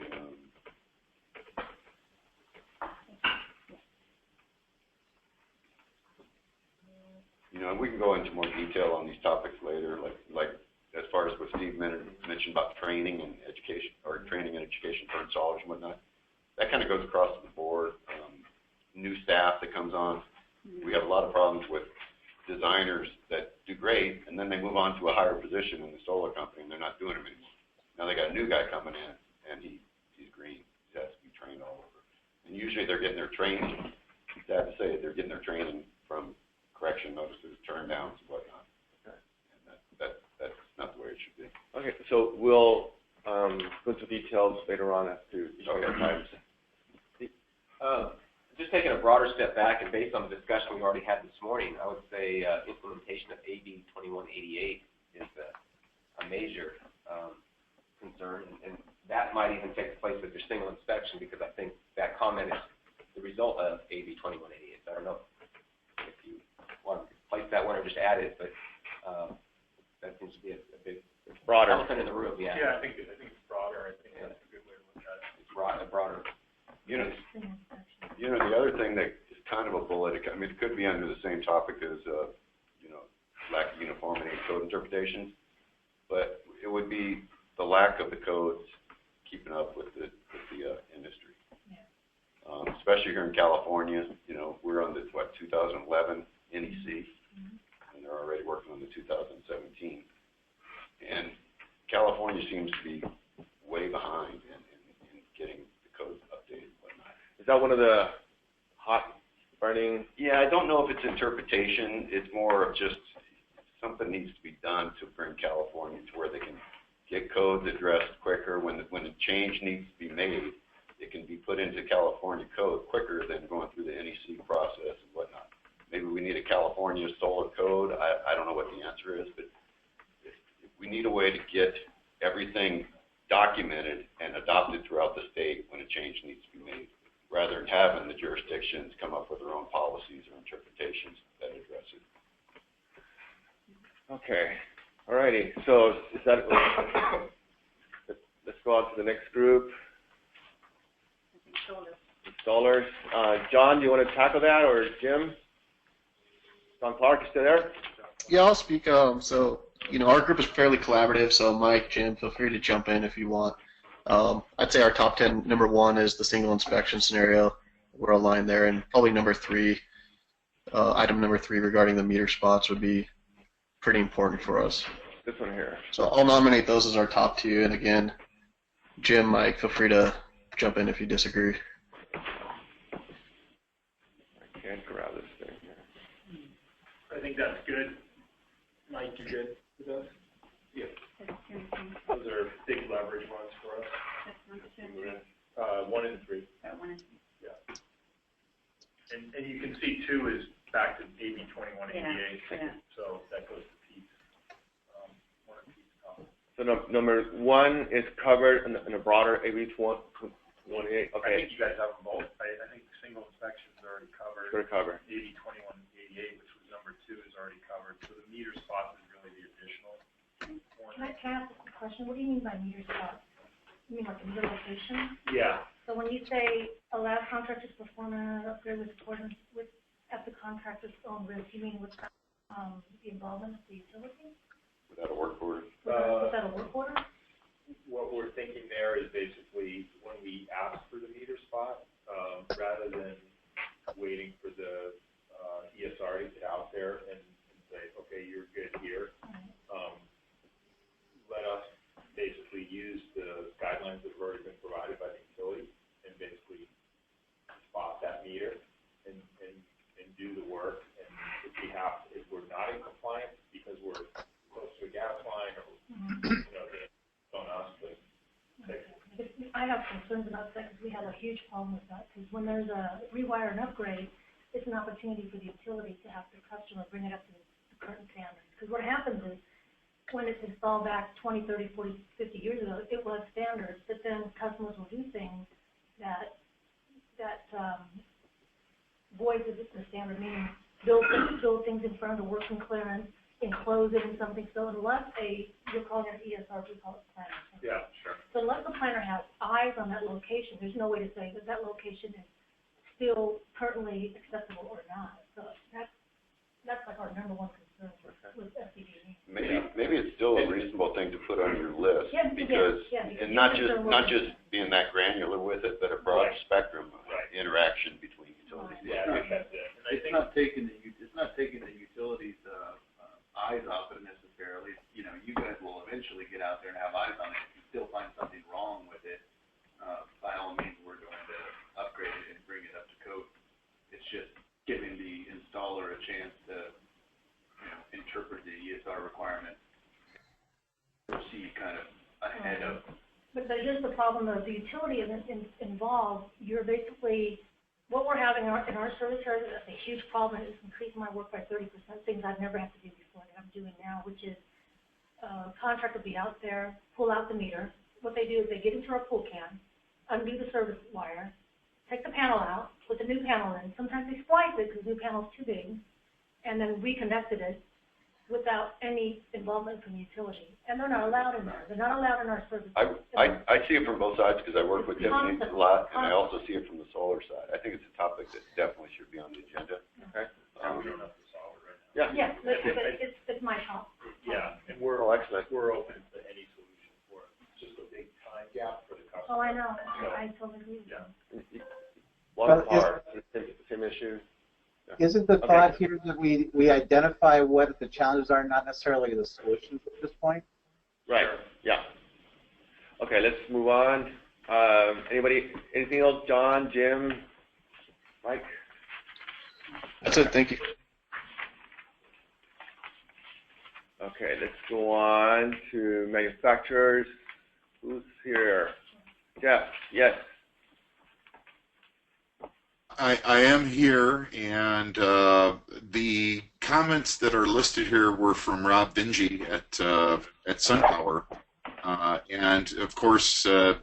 We can go into more detail on these topics later, like as far as what Steve mentioned about training and education for installers and whatnot. That kind of goes across the board. New staff that comes on. We have a lot of problems with designers that do great, and then they move on to a higher position in the solar company, and they're not doing them anymore. Now they got a new guy coming in, and he's green. He has to be trained all over. And usually they're getting their training, sad to say it, they're getting their training from correction notices, turn downs, and whatnot. Okay. And that's not the way it should be. Okay, so we'll go into details later on as to each of the items. Just taking a broader step back, and based on the discussion we already had this morning, I would say implementation of AB 2188 is a major concern, and that might even take place with your single inspection, because I think that comment is the result of AB 2188. So I don't know if you want to place that one or just add it, but that seems to be a big Broader. Elephant in the room, yeah. Yeah, I think it's broader. I think that's a good way to look at it. It's broader. You know, the other thing that is kind of a bullet, I mean, it could be under the same topic as, lack of uniformity in code interpretations, but it would be the lack of the codes keeping up with the industry. Yeah. Especially here in California, we're on the, 2011 NEC, and they're already working on the 2017. And California seems to be way behind in getting the codes updated and whatnot. Is that one of the hot burning? Yeah, I don't know if it's interpretation. It's more of just something needs to be done to bring California to where they can get codes addressed quicker. When a change needs to be made, it can be put into California code quicker than going through the NEC process and whatnot. Maybe we need a California solar code. I don't know what the answer is, but we need a way to get everything documented and adopted throughout the state when a change needs to be made, rather than having the jurisdictions come up with their own policies or interpretations that address it. Okay. All righty. So is that, let's go on to the next group. Installers. John, do you want to tackle that, or Jim? John Clark, you still there? Yeah, I'll speak. So, our group is fairly collaborative, so Mike, Jim, feel free to jump in if you want. I'd say our top 10, number 1 is the single inspection scenario. We're aligned there, and probably number 3, item number 3 regarding the meter spots would be pretty important for us. This one here. So I'll nominate those as our top 2, and again, Jim, Mike, feel free to jump in if you disagree. I can't grab this thing here. I think that's good. Mike, you good with those? Yeah. Those are big leverage ones for us. 1 and 3. 1 and 3. Yeah. And you can see 2 is back to AB 2188. So that goes to Pete. 1 and Pete's comment. So number 1 is covered in a broader AB 2188. Okay. I think you guys have them both. I think the single inspections are already covered. Sure, cover. AB 2188, which was number 2, is already covered. So the meter spots is really the additional one. Can I ask a question? What do you mean by meter spots? You mean like a meter location? Yeah. So when you say allow contractors to perform an upgrade with accordance with at the contractor's own risk, you mean with the involvement of the utility? Without a work order? Without a work order? What we're thinking there is basically when we ask for the meter spot, rather than waiting for the ESR to get out there and say, okay, you're good here, let us basically use the guidelines that have already been provided by the utility and basically spot that meter and do the work. And if we're not in compliance because we're close to a gas line or, it's on us, but I have concerns about that because we have a huge problem with that. Because when there's a rewire and upgrade, it's an opportunity for the utility to have the customer bring it up to the current standards. Because what happens is when it's installed back 20, 30, 40, 50 years ago, it was standard. But then customers will do things that voids the standard, meaning build things in front of the working clearance, enclose it in something. So unless you're calling it an ESR, we call it planner. yeah, sure. So unless the planner has eyes on that location, there's no way to say that that location is still currently acceptable or not. So that's like our number 1 concern with SCD. Maybe it's still a reasonable thing to put on your list, because and not just being that granular with it, but a broad spectrum of interaction between utilities. Yeah, I think that's it. And I think it's not taking the utilities' eyes off it necessarily. You guys will eventually get out there and have eyes on it. If you still find something wrong with it, by all means, we're going to upgrade it and bring it up to code. It's just giving the installer a chance to interpret the ESR requirement, proceed kind of ahead of. But here's the problem, though. The utility is involved. You're basically, what we're having in our service area, that's a huge problem. It's increasing my work by 30%, things I've never had to do before that I'm doing now, which is contractor will be out there, pull out the meter. What they do is they get into our pool can, undo the service wire, take the panel out, put the new panel in. Sometimes they splice it because the new panel is too big, and then reconnected it. without any involvement from the utility. And they're not allowed in there. They're not allowed in our service. I see it from both sides because I work with them a lot, and I also see it from the solar side. I think it's a topic that definitely should be on the agenda. Okay. Yeah. Yes, it's my fault. Yeah, and Oh, excellent. we're open to any solution for it. It's just a big time gap for the customer. Oh, I know. I totally agree with you. One part, same issue. Isn't the thought here that we identify what the challenges are, not necessarily the solutions at this point? Right, yeah. Okay, let's move on. Anybody, anything else? John, Jim, Mike? That's it. Thank you. Okay, let's go on to manufacturers. Who's here? Jeff, yes. I am here, and the comments that are listed here were from Rob Vinge at SunPower, and of course, I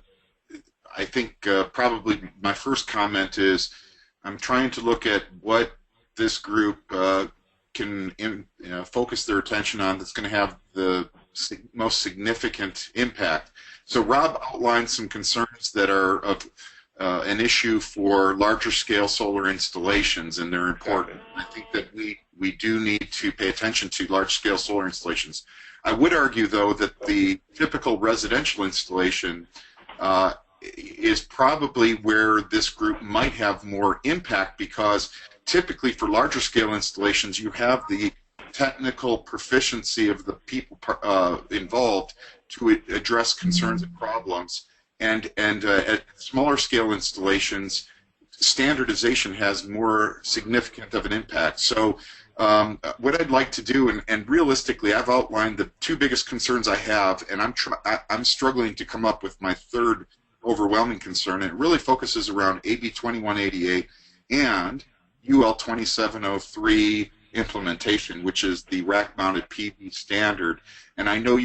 think probably my first comment is I'm trying to look at what this group can focus their attention on that's going to have the most significant impact. So Rob outlined some concerns that are of an issue for larger scale solar installations, and they're important. I think that we do need to pay attention to large scale solar installations. I would argue, though, that the typical residential installation is probably where this group might have more impact, because typically for larger scale installations you have the technical proficiency of the people involved to address concerns and problems. And at smaller scale installations, standardization has more significant of an impact. So what I'd like to do, and realistically, I've outlined the two biggest concerns I have, and I'm struggling to come up with my third overwhelming concern, and it really focuses around AB 2188 and UL 2703 implementation, which is the rack-mounted PV standard. And I know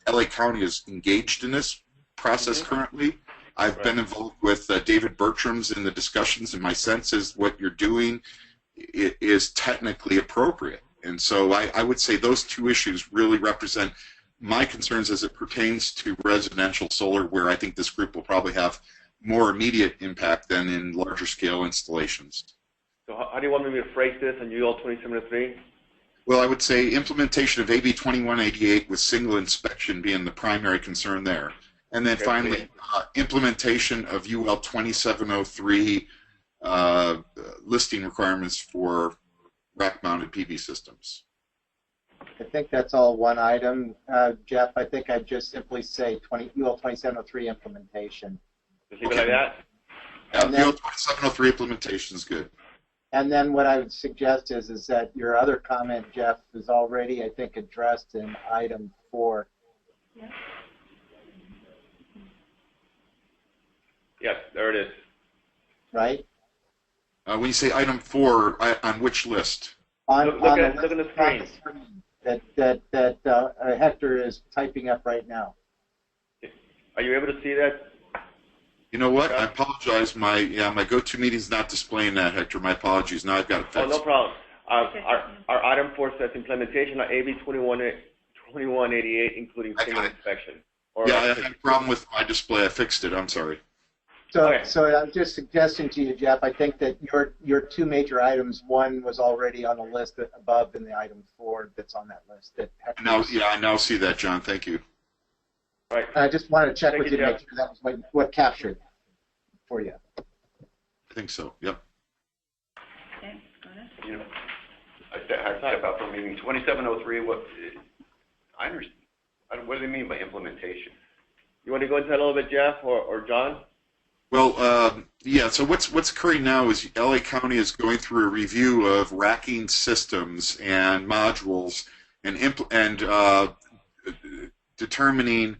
LA County is engaged in this process currently. I've been involved with David Bertram's in the discussions, and my sense is what you're doing is technically appropriate. And so I would say those two issues really represent my concerns as it pertains to residential solar, where I think this group will probably have more immediate impact than in larger scale installations. So how do you want me to phrase this in UL 2703? Well, I would say implementation of AB 2188 with single inspection being the primary concern there. And then finally, implementation of UL 2703 listing requirements for rack-mounted PV systems. I think that's all one item. Jeff, I think I'd just simply say UL 2703 implementation. Just leave it like that? UL 2703 implementation is good. And then what I would suggest is that your other comment, Jeff, is already, I think, addressed in item 4. Yeah. Yes, there it is. Right? When you say item 4, on which list? Look at the screen. That Hector is typing up right now. Are you able to see that? You know what? I apologize. My GoToMeeting is not displaying that, Hector. My apologies. Now I've got it fixed. Oh, no problem. Our item 4 says implementation of AB 2188, including single inspection. Yeah, I had a problem with my display. I fixed it. I'm sorry. So I'm just suggesting to you, Jeff, I think that your two major items, one was already on the list above in the item 4 that's on that list. I now see that, John. Thank you. Right. I just wanted to check with you to make sure that was what captured for you. I think so. Yep. Okay, got it. You know, I step out from meeting 2703. I understand. What do they mean by implementation? You want to go into that a little bit, Jeff or John? Well, yeah. So what's occurring now is LA County is going through a review of racking systems and modules and determining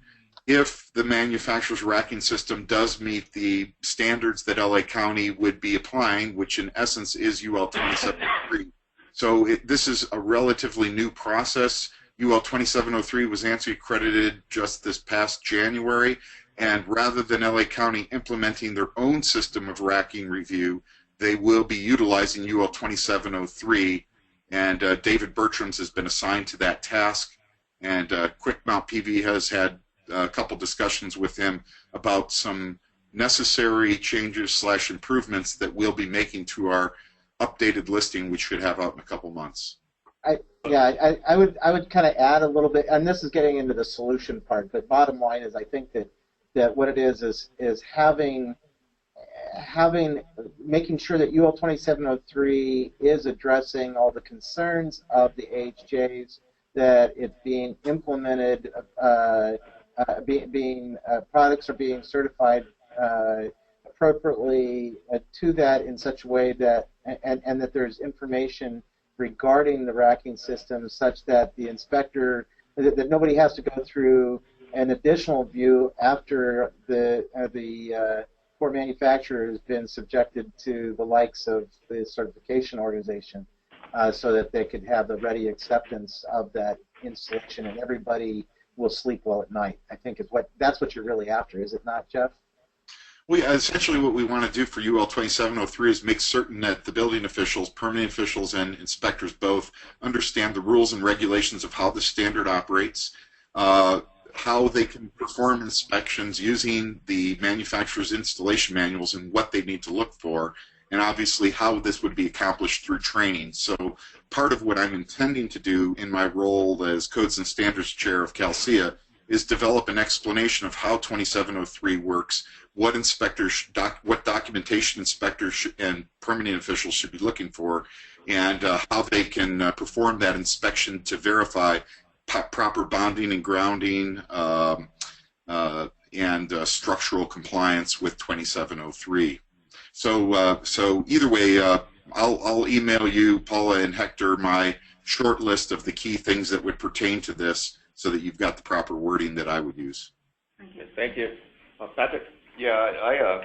if the manufacturer's racking system does meet the standards that LA County would be applying, which in essence is UL 2703. So this is a relatively new process. UL 2703 was ANSI accredited just this past January, and rather than LA County implementing their own system of racking review, they will be utilizing UL 2703, and David Bertrams has been assigned to that task, and Quick Mount PV has had a couple discussions with him about some necessary changes / improvements that we'll be making to our updated listing, which should have out in a couple months. I would kind of add a little bit, and this is getting into the solution part, but bottom line is I think that what it is making sure that UL 2703 is addressing all the concerns of the AHJs, that it's being implemented, products are being certified appropriately to that in such a way that, and that there's information regarding the racking system such that the inspector, that nobody has to go through an additional view after the core manufacturer has been subjected to the likes of the certification organization, so that they could have the ready acceptance of that installation, and everybody will sleep well at night. I think that's what you're really after, is it not, Jeff? Well, yeah, essentially what we want to do for UL 2703 is make certain that the building officials, permitting officials, and inspectors both understand the rules and regulations of how the standard operates, how they can perform inspections using the manufacturer's installation manuals and what they need to look for, and obviously how this would be accomplished through training. So part of what I'm intending to do in my role as Codes and Standards Chair of CalSEA is develop an explanation of how 2703 works, what inspectors, what documentation inspectors and permitting officials should be looking for, and how they can perform that inspection to verify proper bonding and grounding and structural compliance with 2703. So either way, I'll email you, Paula and Hector, my short list of the key things that would pertain to this, so that you've got the proper wording that I would use. Thank you. Patrick? Yeah,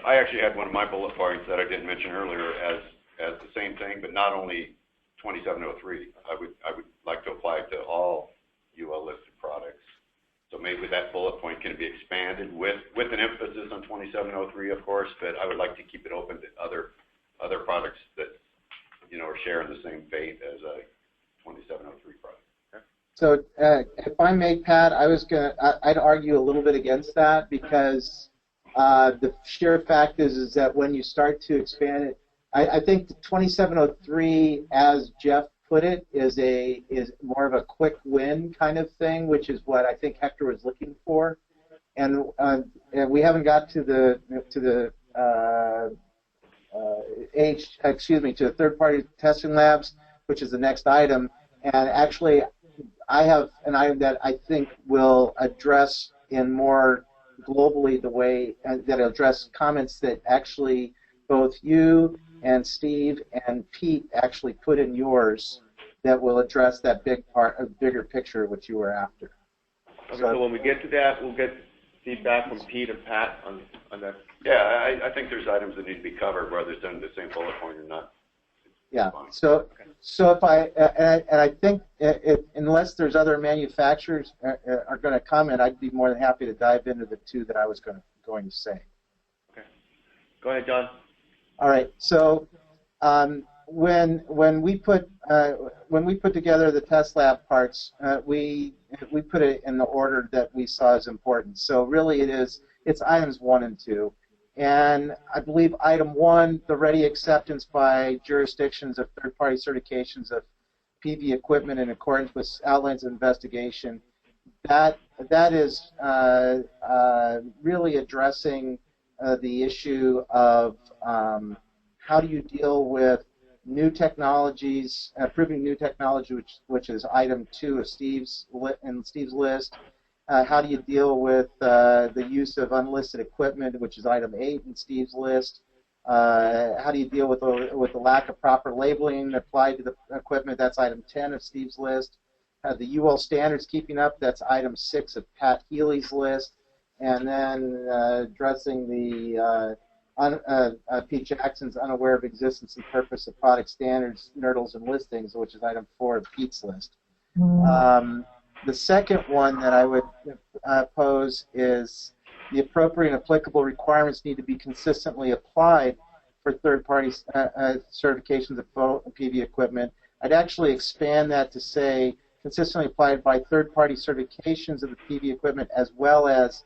I actually had one of my bullet points that I didn't mention earlier as the same thing, but not only 2703. I would like to apply it to all UL listed products. So maybe that bullet point can be expanded with an emphasis on 2703, of course, but I would like to keep it open to other products that, you know, are sharing the same fate as a 2703 product. So if I may, Pat, I'd argue a little bit against that, because the sheer fact is that when you start to expand it, I think the 2703, as Jeff put it, is more of a quick win kind of thing, which is what I think Hector was looking for, and we haven't got to the third-party testing labs, which is the next item, and actually I have an item that I think will address in more globally the way that address comments that actually both you and Steve and Pete actually put in yours, that will address that bigger picture which you were after. Okay, so when we get to that, we'll get feedback from Pete and Pat on that. Yeah, I think there's items that need to be covered, whether it's done the same bullet point or not. Yeah. So if I think unless there's other manufacturers are going to comment, I'd be more than happy to dive into the two that I was going to say. Okay. Go ahead, John. All right. So when we put together the test lab parts, we put it in the order that we saw as important. So really, it's items 1 and 2. And I believe item 1, the ready acceptance by jurisdictions of third-party certifications of PV equipment in accordance with outlines of investigation, that is really addressing the issue of how do you deal with new technologies, proving new technology, which is item 2 of Steve's list. How do you deal with the use of unlisted equipment, which is item 8 in Steve's list? How do you deal with the lack of proper labeling applied to the equipment? That's item 10 of Steve's list. The UL standards keeping up, that's item 6 of Pat Healy's list. And then addressing the Pete Jackson's unaware of existence and purpose of product standards, nurdles, and listings, which is item 4 of Pete's list. The second one that I would pose is the appropriate and applicable requirements need to be consistently applied for third-party certifications of PV equipment, I'd actually expand that to say consistently applied by third-party certifications of the PV equipment as well as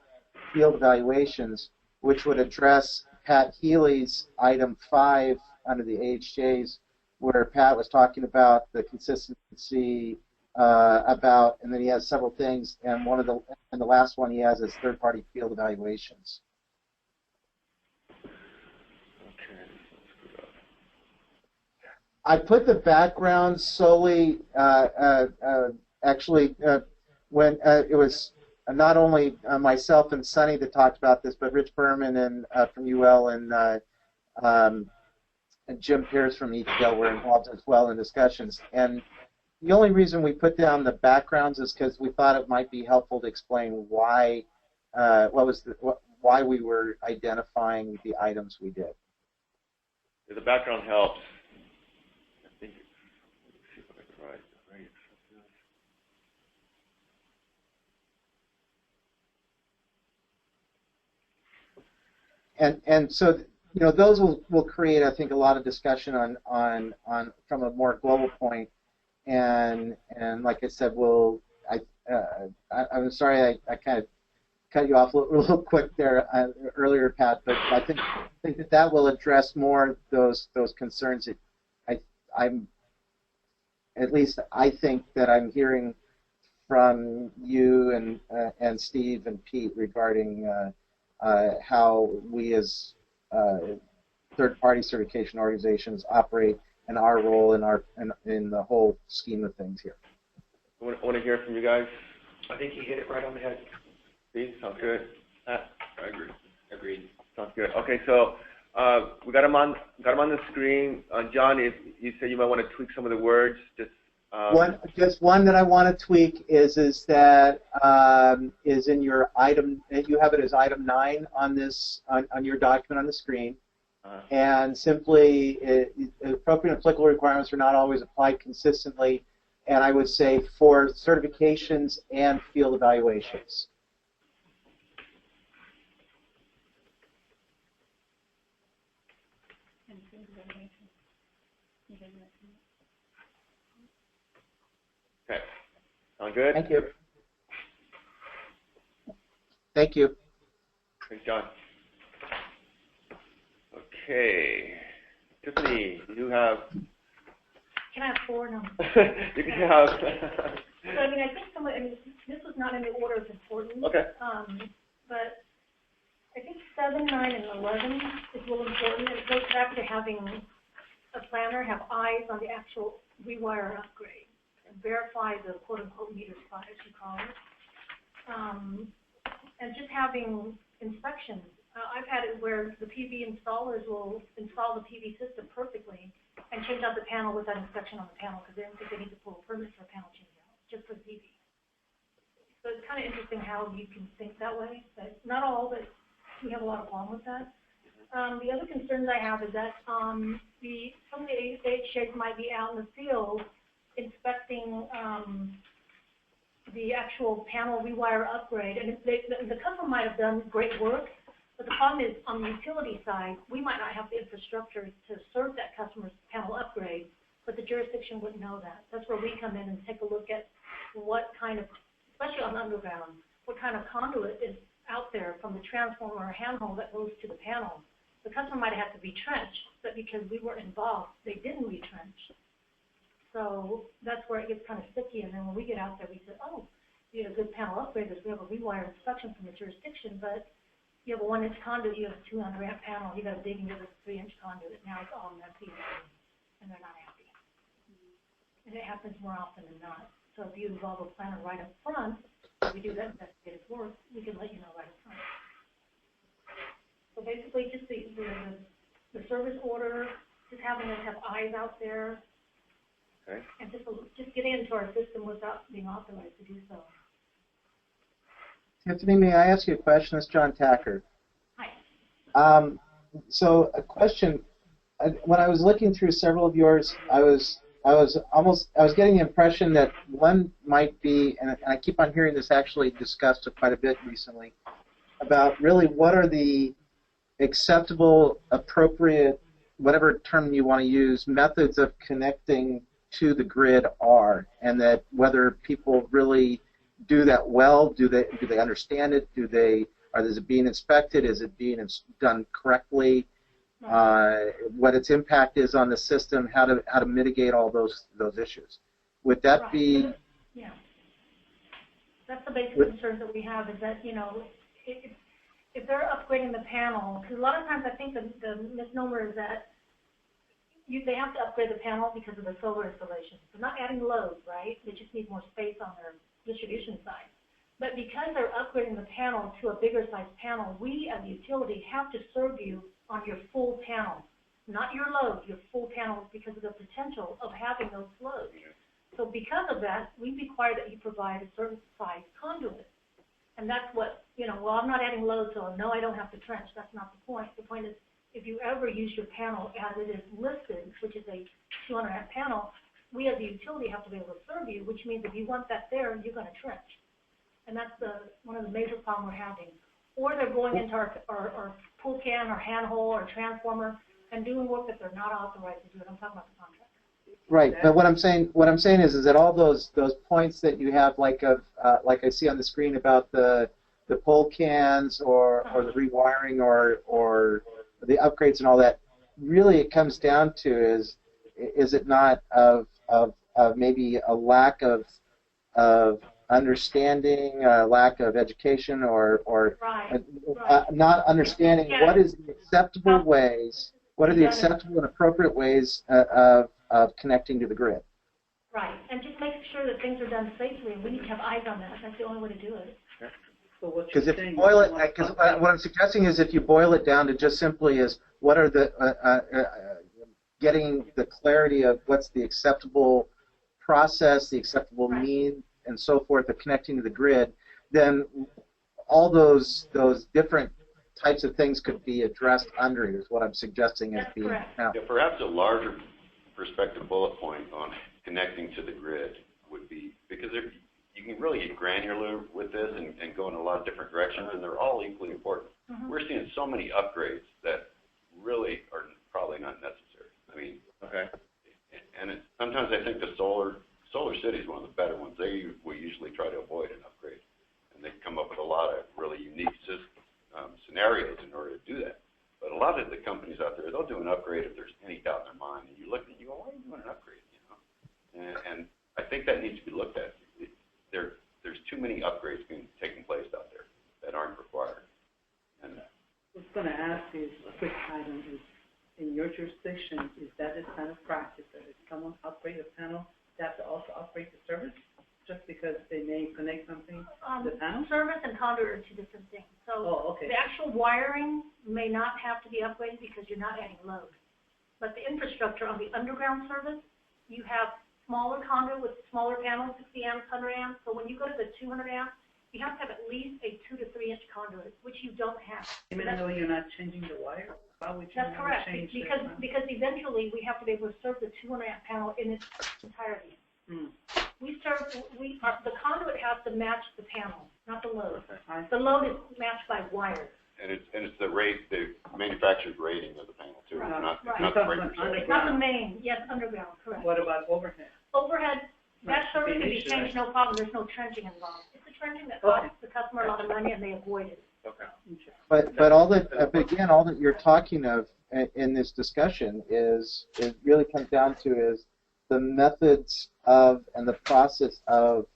field evaluations, which would address Pat Healy's item 5 under the AHJs, where Pat was talking about the consistency and then he has several things, and the last one he has is third-party field evaluations. I put the background solely, actually, when it was not only myself and Sonny that talked about this, but Rich Berman and from UL and Jim Pierce from ETL were involved as well in discussions. And the only reason we put down the backgrounds is because we thought it might be helpful to explain why, why we were identifying the items we did. The background helps. I think, let's see if I can write. And so, you know, those will create, I think, a lot of discussion on from a more global point. And like I said, I'm sorry I kind of cut you off a little quick there earlier, Pat, but I think that will address more those concerns that I'm at least I think that I'm hearing from you and Steve and Pete regarding how we as third-party certification organizations operate and our role in the whole scheme of things here. I want to hear from you guys. I think you hit it right on the head. See, sounds good. I agree. Agreed. Sounds good. Okay, so we got them on the screen. John, if you said you might want to tweak some of the words, just one that I want to tweak is that is in your item. You have it as item 9 on this on your document on the screen. And simply, appropriate and applicable requirements are not always applied consistently, and I would say for certifications and field evaluations. Okay. Sound good? Thank you. Thank you. Thanks, John. Okay. Tiffany, you have... Can I have 4 now? You can have... So, I mean, I think this was not in the order of importance. Okay. But I think 7, 9, and 11 is a little important. It goes back to having a planner have eyes on the actual rewire upgrade and verify the quote-unquote meter spot, as you call it. And just having inspections. I've had it where the PV installers will install the PV system perfectly and change out the panel without inspection on the panel because they don't think they need to pull a permit for a panel change out, just for the PV. So it's kind of interesting how you can think that way, but not all, but we have a lot of problem with that. The other concerns I have is that some of the AHJs might be out in the field inspecting the actual panel rewire upgrade, and the customer might have done great work, but the problem is on the utility side, we might not have the infrastructure to serve that customer's panel upgrade, but the jurisdiction wouldn't know that. That's where we come in and take a look at what kind of, especially on underground, what kind of conduit is out there from the transformer or handhold that goes to the panel. The customer might have to be trenched, but because we weren't involved, they didn't retrench. So that's where it gets kind of sticky, and then when we get out there, we say, oh, you had a good panel upgrade, we have a rewire inspection from the jurisdiction, but you have a 1-inch conduit, you have a 200 amp panel, you got to dig into the 3-inch conduit. Now it's all messy, and they're not happy. And it happens more often than not. So if you involve a planner right up front, we do that investigative work, we can let you know right up front. So basically, just the service order, just having us have eyes out there, okay, and just getting into our system without being authorized to do so. Tiffany, may I ask you a question? It's John Tacker. Hi. So a question. When I was looking through several of yours, I was getting the impression that one might be, and I keep on hearing this actually discussed quite a bit recently, about really what are the acceptable, appropriate, whatever term you want to use, methods of connecting to the grid are, and that whether people really do that well, do they understand it, is it being inspected, is it being done correctly, what its impact is on the system, how to mitigate all those issues. Would that be? Yeah. That's the basic concern that we have, is that, if they're upgrading the panel, because a lot of times I think the misnomer is that they have to upgrade the panel because of the solar installation. They're not adding load, right? They just need more space on their distribution side. But because they're upgrading the panel to a bigger size panel, we as a utility have to serve you on your full panel, not your load, your full panel, because of the potential of having those loads. So because of that, we require that you provide a certain size conduit. And that's what, well, I'm not adding load, so no, I don't have to trench. That's not the point. The point is, if you ever use your panel as it is listed, which is a 200 amp panel, we as a utility have to be able to serve you, which means if you want that there, you're going to trench. And that's one of the major problems we're having. Or they're going into our pool can or handhole or transformer and doing work that they're not authorized to do. And I'm talking about the contract. Right, but what I'm saying is that all those points that you have, like I see on the screen about the pole cans or the rewiring or the upgrades and all that, really it comes down to is it not of maybe a lack of understanding, lack of education, or not understanding what is the acceptable ways, what are the acceptable and appropriate ways of connecting to the grid. Right, and just making sure that things are done safely, and we need to have eyes on that. That's the only way to do it. Because if you boil it, what I'm suggesting is if you boil it down to just simply is what are the getting the clarity of what's the acceptable process, the acceptable mean, and so forth of connecting to the grid, then all those different types of things could be addressed under it, is what I'm suggesting as being. Yeah, perhaps a larger perspective bullet point on connecting to the grid would be, because you can really get granular with this and go in a lot of different directions, and they're all equally important. We're seeing so many upgrades that really are probably not necessary. I mean, and sometimes I think the Solar City is one of the better ones. We usually try to avoid an upgrade, and they come up with a lot of really unique scenarios in order to do that. But a lot of the companies out there, they'll do an upgrade if there's any doubt in their mind, and you look at it, you go, why are you doing an upgrade? And I think that needs to be looked at. There's too many upgrades taking place out there that aren't required. And I was going to ask is a quick item is, in your jurisdiction, is that a kind of practice that if someone upgrades a panel, they have to also upgrade the service just because they may connect something to the panel? Service and conduit are two different things. So the actual wiring may not have to be upgraded because you're not adding load. But the infrastructure on the underground service, you have smaller conduit with smaller panels, 60 amps, 100 amps. So when you go to the 200 amps, you have to have at least a 2 to 3 inch conduit, which you don't have. Even though you're not changing the wire? Why would you That's correct, because eventually we have to be able to serve the 200 amp panel in its entirety. The conduit has to match the panel, not the load. The load is matched by wires. And it's the manufacturer's rating of the panel too. It's not the breaker. It's not the main. Yes, underground. Correct. What about overhead? Overhead, that service can be changed, no problem. There's no trenching involved. It's the trenching that costs the customer a lot of money, and they avoid it. But all that all that you're talking of in this discussion is it really comes down to is the methods of and the process of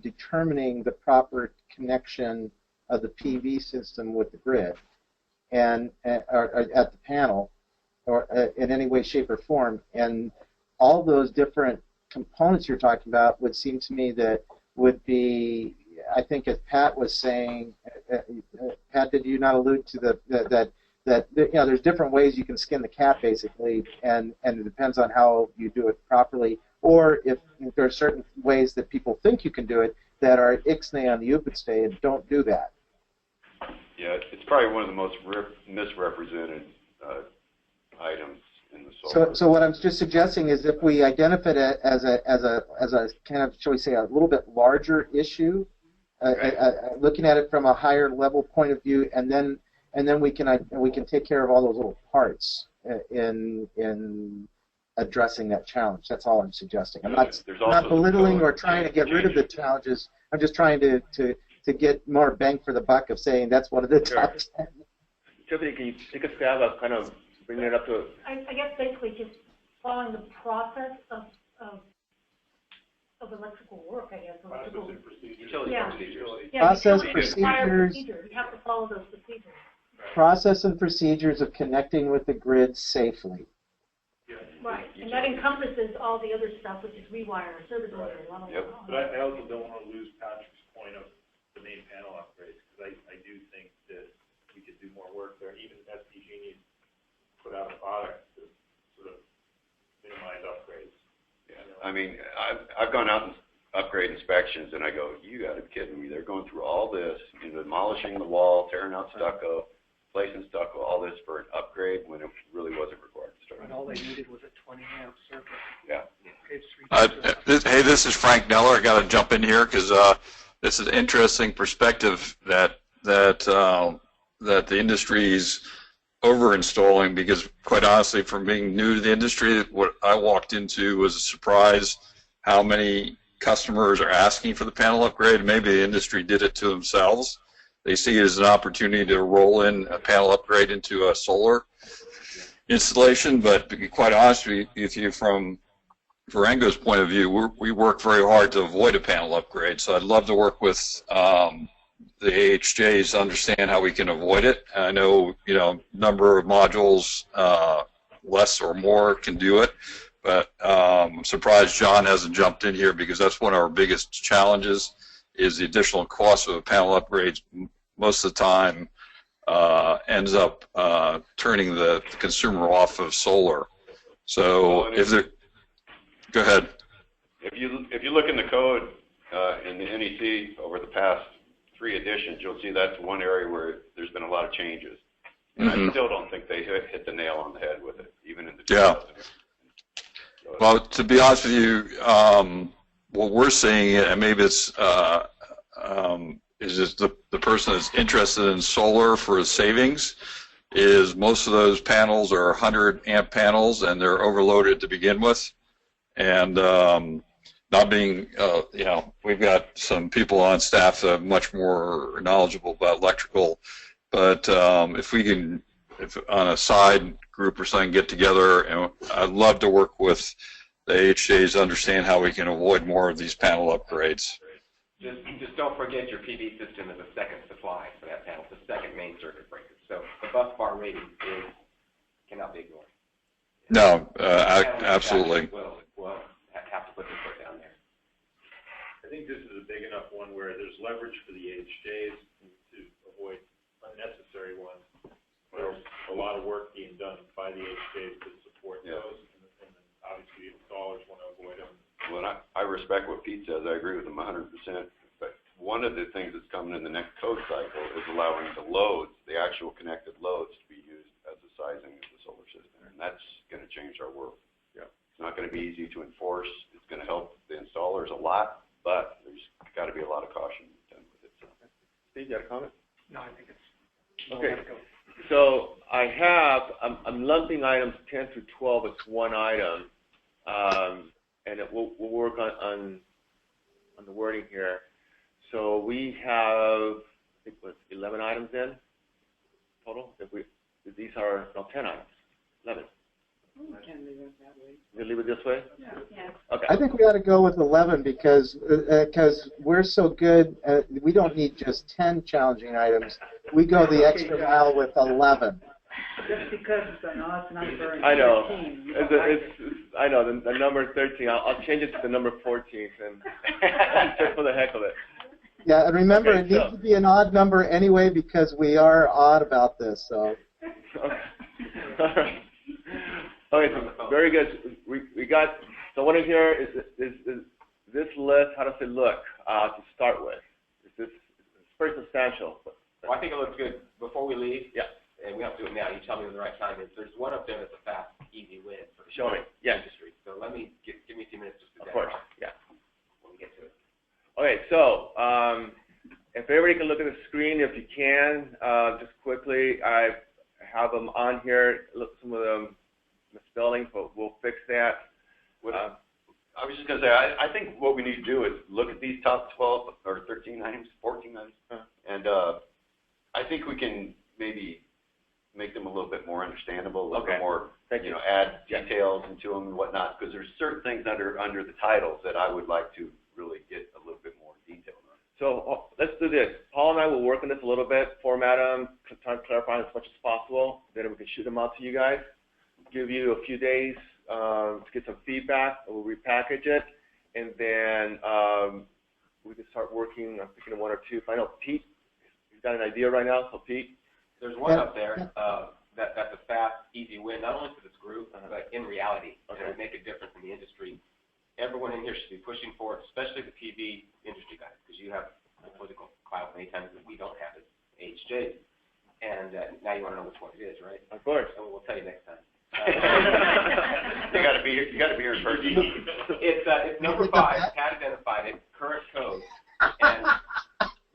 determining the proper connection of the PV system with the grid or at the panel or in any way, shape, or form. And all those different components you're talking about would seem to me that would be, I think as Pat was saying, Pat, did you not allude to that there's different ways you can skin the cat basically, and it depends on how you do it properly, or if there are certain ways that people think you can do it that are ixnay on the upitstay and don't do that. Yeah, it's probably one of the most misrepresented items in the solar. So what I'm just suggesting is if we identify it as a kind of, shall we say, a little bit larger issue, looking at it from a higher level point of view, and then we can take care of all those little parts in addressing that challenge. That's all I'm suggesting. I'm There's not also belittling some or trying to get rid of the challenges. I'm just trying to get more bang for the buck of saying that's one of the top 10. Tiffany, can you take a stab at kind of bringing it up to? I guess basically just following the process of electrical work, I guess. Electrical. Process, procedures. procedures. You have to follow those procedures. Process and procedures of connecting with the grid safely. Right, and that encompasses all the other stuff, which is rewire, service order, blah, blah, blah. But I also don't want to lose Patrick's point of the main panel upgrades, because I do think that we could do more work there. Even SPG needs to put out a product to sort of minimize upgrades. Yeah, I mean, I've gone out and upgrade inspections, and I go, you got to be kidding me. They're going through all this, demolishing the wall, tearing out stucco, placing stucco, all this for an upgrade when it really wasn't required to start. And all they needed was a 20-amp circuit. Yeah. Hey, this is Frank Neller. I got to jump in here because this is an interesting perspective that the industry's over-installing, because quite honestly, from being new to the industry, what I walked into was a surprise how many customers are asking for the panel upgrade. Maybe the industry did it to themselves. They see it as an opportunity to roll in a panel upgrade into a solar installation, but to be quite honest with you, from Varango's point of view, we work very hard to avoid a panel upgrade. So I'd love to work with the AHJs to understand how we can avoid it. I know, number of modules, less or more can do it, but I'm surprised John hasn't jumped in here, because that's one of our biggest challenges is the additional cost of a panel upgrades. Most of the time ends up turning the consumer off of solar. So go ahead. If you look in the code in the NEC over the past 3 editions, you'll see that's one area where there's been a lot of changes. And I still don't think they hit the nail on the head with it, even in the 2000s. Well, to be honest with you, what we're seeing, and maybe it's is just the person that's interested in solar for savings, is most of those panels are 100-amp panels, and they're overloaded to begin with. And not being, we've got some people on staff that are much more knowledgeable about electrical, but if on a side group or something get together, and I'd love to work with the AHJs to understand how we can avoid more of these panel upgrades. Just don't forget your PV system is a second supply for that panel, the second main circuit breaker. So the bus bar rating cannot be ignored. No, absolutely. We'll have to put the foot down there. I think this is a big enough one where there's leverage for the AHJs to avoid unnecessary ones. There's a lot of work being done by the AHJs to support those, and then obviously the installers want to avoid them. Well, I respect what Pete says. I agree with him 100%. But one of the things that's coming in the next code cycle is allowing the loads, the actual connected loads, to be used as the sizing of the solar system, and that's going to change our world. Yeah. It's not going to be easy to enforce. It's going to help the installers a lot, but there's got to be a lot of caution with it. So. Steve, you got a comment? No, I think it's okay. So I'm lumping items 10 through 12 as one item, and we'll work on the wording here. So we have, I think, 11 items in total. These are 10 items, 11. We can leave it that way. You leave it this way? Yeah. Okay. I think we ought to go with 11 because we're so good. We don't need just 10 challenging items. We go the extra mile with 11. Just because it's an odd number and I know. 13. I know the number 13. I'll change it to the number 14 and just for the heck of it. Yeah, and remember, it needs to be an odd number anyway because we are odd about this. So. Okay. All right. Okay, so very good. We got. So what is here is this list? How does it look to start with? It's pretty substantial. Well, I think it looks good. Before we leave, yeah, and we have to do it now. You tell me when the right time is. There's one up there that's a fast, easy win for the Show me. Yeah. industry. So let me give me a few minutes just to Of course. Yeah. When we get to it. Okay, so if everybody can look at the screen, if you can, just quickly, I have them on here. Look, some of them misspellings, but we'll fix them. that. I was just going to say, I think what we need to do is look at these top 12 or 13 items, 14 items, and I think we can maybe make them a little bit more understandable, a little bit more, add details into them and whatnot, because there's certain things that are under the titles that I would like to really get a little bit more detail on. So let's do this. Paul and I will work on this a little bit, format them, try to clarify as much as possible, then we can shoot them out to you guys, give you a few days to get some feedback, and we'll repackage it, and then we can start working. I'm thinking of one or two. If I know Pete, he's got an idea right now, so Pete. There's one up there that's a fast, easy win, not only for this group, but in reality. It would make a difference in the industry. Everyone in here should be pushing for it, especially the PV industry guys, because you have the political clout many times that we don't have as HJs. And now you want to know which one it is, right? Of course. And we'll tell you next time. You got to be here in person. It's number 5. Pat identified it. Current code. And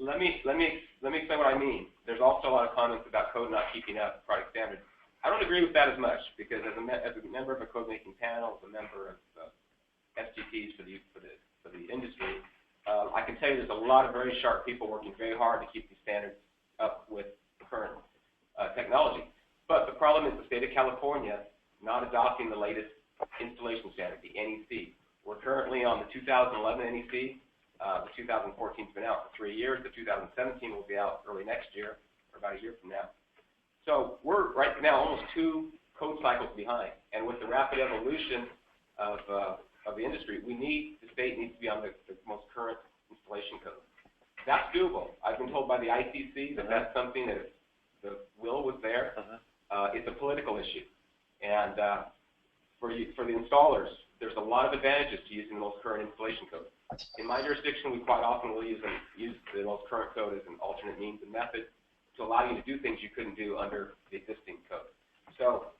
let me explain what I mean. There's also a lot of comments about code not keeping up product standards. I don't agree with that as much because as a member of a code making panel, as a member of SGPs for the industry, I can tell you there's a lot of very sharp people working very hard to keep these standards up with the current technology. But the problem is the state of California not adopting the latest installation standard, the NEC. We're currently on the 2011 NEC. The 2014's been out for 3 years. The 2017 will be out early next year, or about a year from now. So we're right now almost 2 code cycles behind. And with the rapid evolution of the industry, the state needs to be on the most current installation code. That's doable. I've been told by the ICC that that's something that the will was there. It's a political issue. And for the installers, there's a lot of advantages to using the most current installation code. In my jurisdiction, we quite often will use the most current code as an alternate means and method to allow you to do things you couldn't do under the existing code. So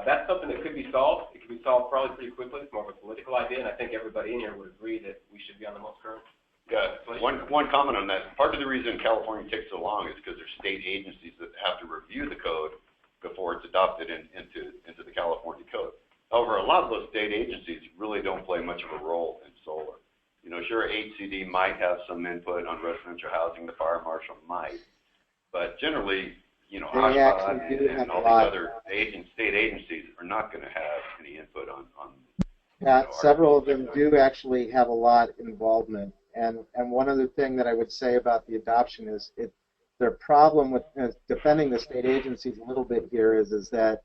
that's something that could be solved. It could be solved probably pretty quickly. It's more of a political idea, and I think everybody in here would agree that we should be on the most current. Yeah, one comment on that. Part of the reason California takes so long is because there's state agencies that have to review the code before it's adopted into the California code. However, a lot of those state agencies really don't play much of a role in solar. You know, sure, HCD might have some input on residential housing, the fire marshal might, but generally, you know, OSHA and all these other state agencies are not going to have any input on Yeah, several of them do actually have a lot of involvement. And one other thing that I would say about the adoption is their problem with defending the state agencies a little bit here is that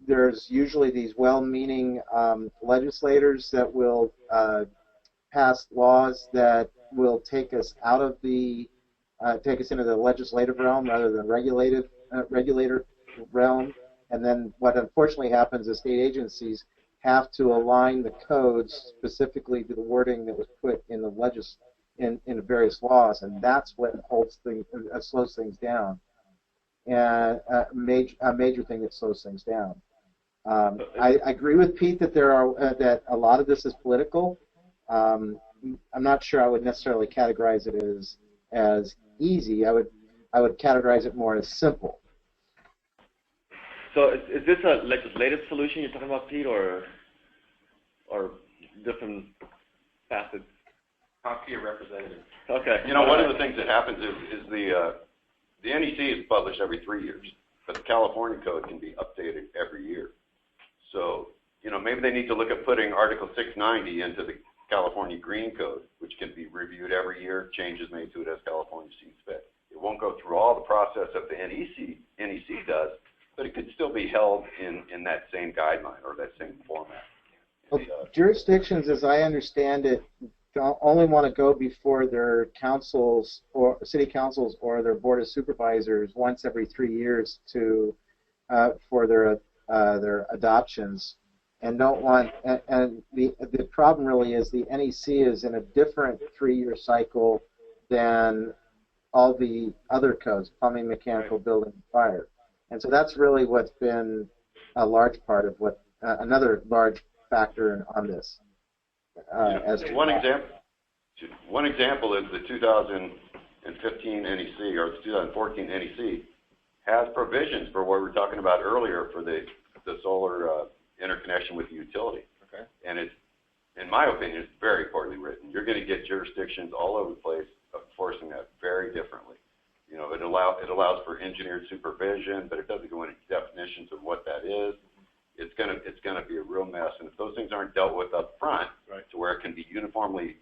there's usually these well-meaning legislators that will pass laws that will take us out of take us into the legislative realm rather than regulator realm. And then what unfortunately happens is state agencies have to align the codes specifically to the wording that was put in the in various laws, and that's what slows things down. And a major thing that slows things down. I agree with Pete that that a lot of this is political. I'm not sure I would necessarily categorize it as easy. I would categorize it more as simple. So is this a legislative solution you're talking about, Pete, or different facets? Talk to your representative. Okay. You know, one of the things that happens is the NEC is published every 3 years, but the California code can be updated every year. So, you know, maybe they need to look at putting Article 690 into the California Green Code, which can be reviewed every year, changes made to it as California sees fit. It won't go through all the process that the NEC does, but it could still be held in that same guideline or that same format. Well, jurisdictions, as I understand it, don't only want to go before their councils or city councils or their board of supervisors once every 3 years for their adoptions, and don't want. And the problem really is the NEC is in a different 3-year cycle than all the other codes: plumbing, mechanical, building, fire. And so that's really what's been a large part of another large factor on this. One example is the 2015 NEC or the 2014 NEC has provisions for what we were talking about earlier for the solar interconnection with the utility. Okay. And it's, in my opinion, it's very poorly written. You're going to get jurisdictions all over the place enforcing that very differently. You know, it allows for engineered supervision, but it doesn't go into definitions of what that is. It's gonna be a real mess, and if those things aren't dealt with up front, right, to where it can be uniformly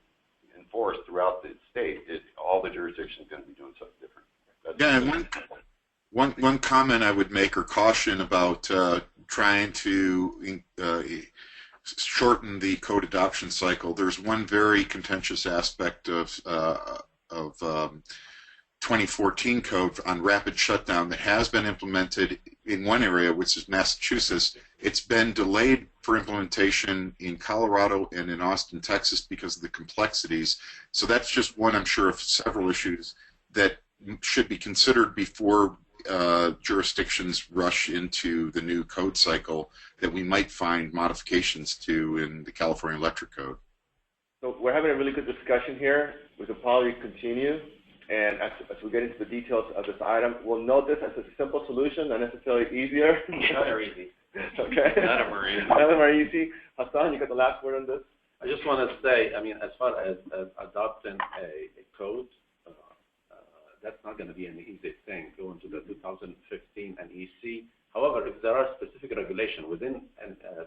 enforced throughout the state, all the jurisdictions are going to be doing something different. And one comment I would make or caution about trying to shorten the code adoption cycle. There's one very contentious aspect of 2014 code on rapid shutdown that has been implemented in one area, which is Massachusetts. It's been delayed for implementation in Colorado and in Austin, Texas, because of the complexities. So that's just one, I'm sure, of several issues that should be considered before jurisdictions rush into the new code cycle that we might find modifications to in the California Electric Code. So we're having a really good discussion here. We could probably continue. And as we get into the details of this item, we'll note this as a simple solution, not necessarily easier. Not very easy. Okay. Not very easy. Not very easy. Hassan, you got the last word on this? I just want to say, I mean, as far as adopting a code, that's not going to be an easy thing, going to the 2015 and EC. However, if there are specific regulations within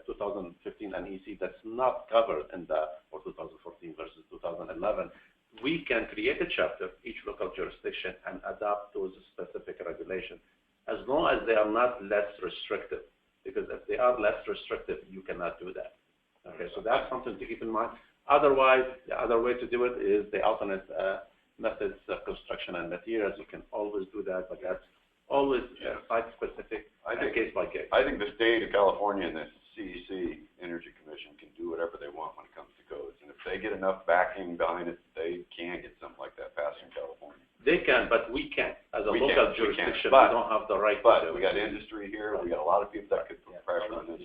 2015 and EC that's not covered in for 2014 versus 2011, we can create a chapter, each local jurisdiction, and adopt those specific regulations, as long as they are not less restrictive. Because if they are less restrictive, you cannot do that. Okay, so that's something to keep in mind. Otherwise, the other way to do it is the alternate methods of construction and materials. You can always do that, but that's always site-specific, case by case. I think the state of California and the CEC, Energy Commission, can do whatever they want when it comes to codes. And if they get enough backing behind it, they can get something like that passed in California. They can, but we can't. As a local jurisdiction, we don't have the right to do it. But we got industry here. We got a lot of people that could put pressure on this.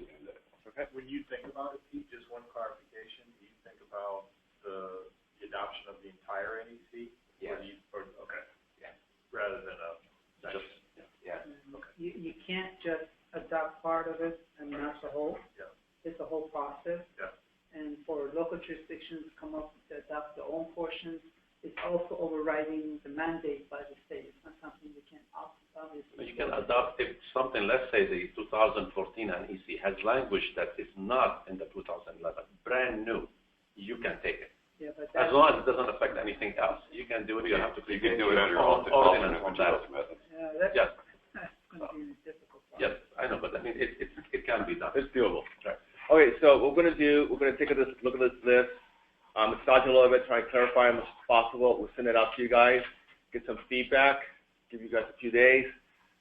Okay. When you think about it, Pete, just one clarification. Do you think about the adoption of the entire NEC? Yes. Okay. Yeah. Rather than just yeah. Okay. You can't just adopt part of it and not the whole. Yeah. It's a whole process. Yeah. And for local jurisdictions to come up to adopt their own portions, it's also overriding the mandate by the state. It's not something they can obviously. You can adopt if something, let's say the 2014 and EC has language that is not in the 2011, brand new, you can take it. Yeah, but as long as it doesn't affect anything else, you can do it. You have to you can do it under ordinance on that. That's Yes. going to be difficult. Yes, I know, but I mean, it can be done. It's doable. Right. Okay, so what we're going to do, we're going to take a look at this list, massage it a little bit, try and clarify as much as possible. We'll send it out to you guys, get some feedback, give you guys a few days,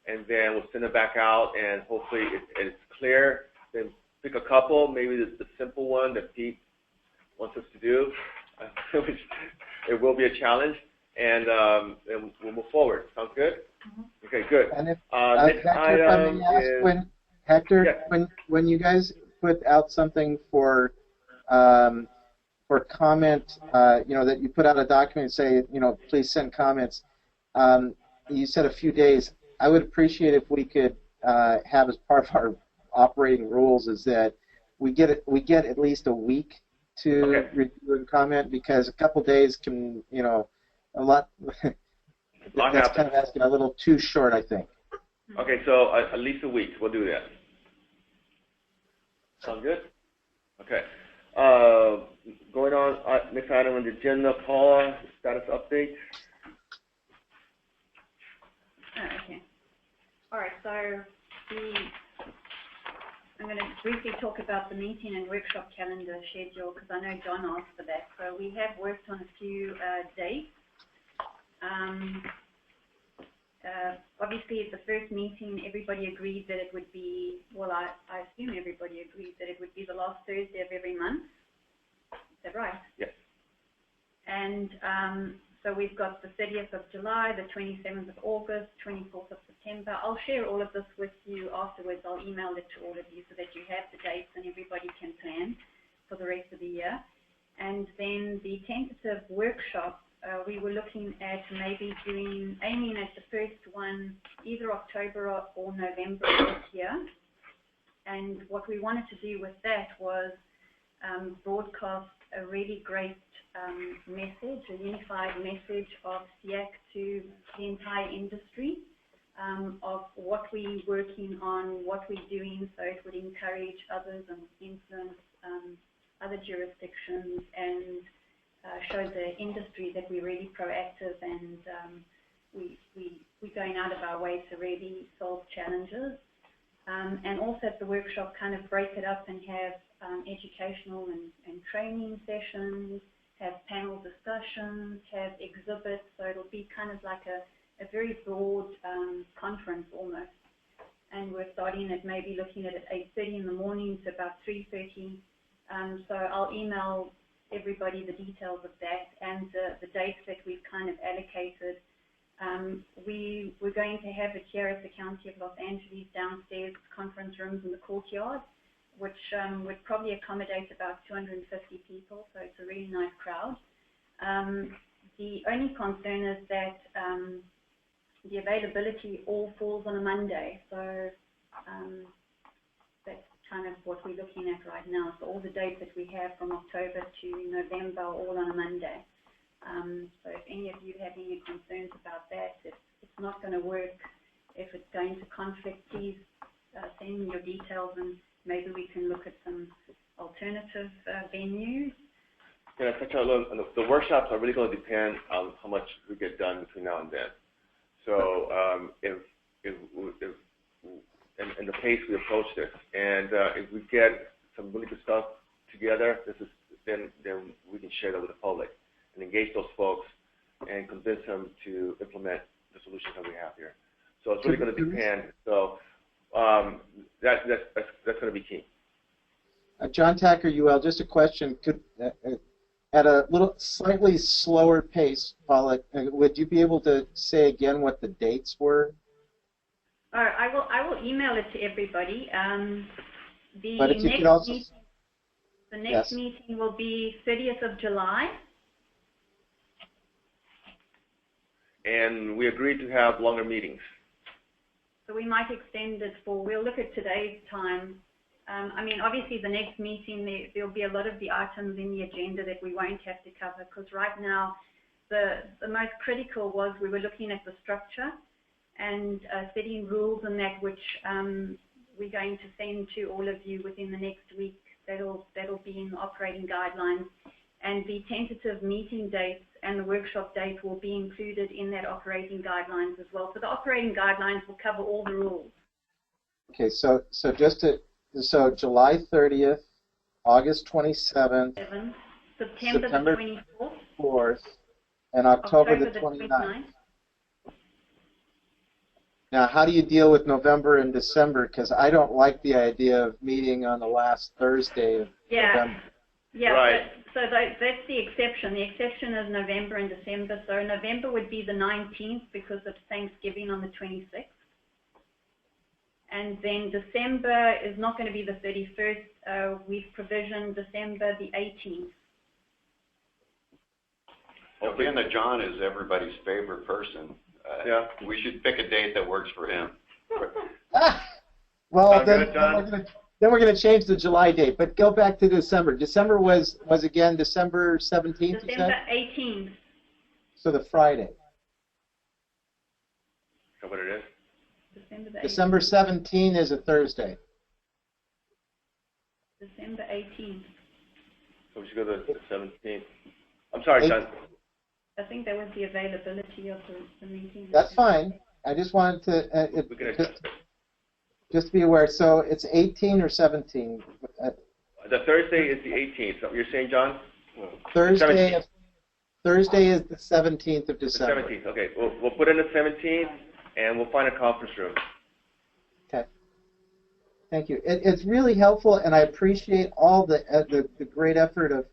and then we'll send it back out, and hopefully it's clear. Then pick a couple, maybe the simple one that Pete wants us to do. It will be a challenge, and we'll move forward. Sounds good? Mm-hmm. Okay, good. And if, next Hector, if I may ask, when you guys put out something for comment, that you put out a document and say, please send comments. You said a few days. I would appreciate if we could have as part of our operating rules is that we get at least a week to review and comment, because a couple days can, a lot. That's kind of asking a little too short, I think. Okay, so at least a week. We'll do that. Sound good? Okay. Going on, next item on the agenda, Paula, status update. Okay. All right, so I'm going to briefly talk about the meeting and workshop calendar schedule, because I know John asked for that. So we have worked on a few dates. Obviously, at the first meeting, everybody agreed that it would be, well, I assume everybody agreed that it would be the last Thursday of every month. Is that right? Yes. And so we've got the 30th of July, the 27th of August, 24th of September. I'll share all of this with you afterwards. I'll email it to all of you so that you have the dates and everybody can plan for the rest of the year. And then the tentative workshop, we were looking at maybe aiming at the first one, either October or November this year. And what we wanted to do with that was broadcast a really great message, a unified message of SEAC to the entire industry, of what we're working on, what we're doing, so it would encourage others and influence other jurisdictions and show the industry that we're really proactive and we're going out of our way to really solve challenges. And also at the workshop kind of break it up and have educational and training sessions, have panel discussions, have exhibits, so it'll be kind of like a very broad conference almost. And we're starting at maybe looking at 8:30 in the morning to about 3:30. So I'll email everybody the details of that and the dates that we've kind of allocated. We're going to have it here at the County of Los Angeles downstairs conference rooms in the courtyard, which would probably accommodate about 250 people, so it's a really nice crowd. The only concern is that the availability all falls on a Monday, so that's kind of what we're looking at right now. So all the dates that we have from October to November are all on a Monday. So if any of you have any concerns about that, if it's not going to work, if it's going to conflict, please send me your details and maybe we can look at some alternative venues. Can I touch on a little? The workshops are really going to depend on how much we get done between now and then. So and the pace we approach this, and if we get some really good stuff together, then we can share that with the public and engage those folks and convince them to implement the solutions that we have here. So it's really going to depend. So that's going to be key. John Tacker, UL, just a question. Could at a little slightly slower pace, Paula, would you be able to say again what the dates were? I will email it to everybody. But if you could also, the next meeting will be 30th of July. And we agreed to have longer meetings. So we might extend it we'll look at today's time. I mean, obviously the next meeting, there'll be a lot of the items in the agenda that we won't have to cover, because right now the most critical was we were looking at the structure and setting rules and that, which we're going to send to all of you within the next week. That'll be in the operating guidelines. And the tentative meeting dates and the workshop date will be included in that operating guidelines as well. So the operating guidelines will cover all the rules. Okay, so July 30th, August 27th, September the 24th, and October the 29th. Now, how do you deal with November and December? Because I don't like the idea of meeting on the last Thursday of November. Yeah, right. So that's the exception. The exception is November and December. So November would be the 19th because of Thanksgiving on the 26th. And then December is not going to be the 31st. We've provisioned December the 18th. Well, being that John is everybody's favorite person, we should pick a date that works for him. Well, then we're going to change the July date, but go back to December. December was again December 17th, December 18th. So the Friday. Is that what it is? December 17th is a Thursday. December 18th. So we should go to the 17th. I'm sorry, John. I think that was the availability of the meeting. That's fine. I just wanted to just to be aware. So it's 18 or 17? The Thursday is the 18th. So you're saying, John? Thursday is the 17th of December. The 17th. Okay. We'll put in the 17th, and we'll find a conference room. Okay. Thank you. It's really helpful, and I appreciate all the great effort of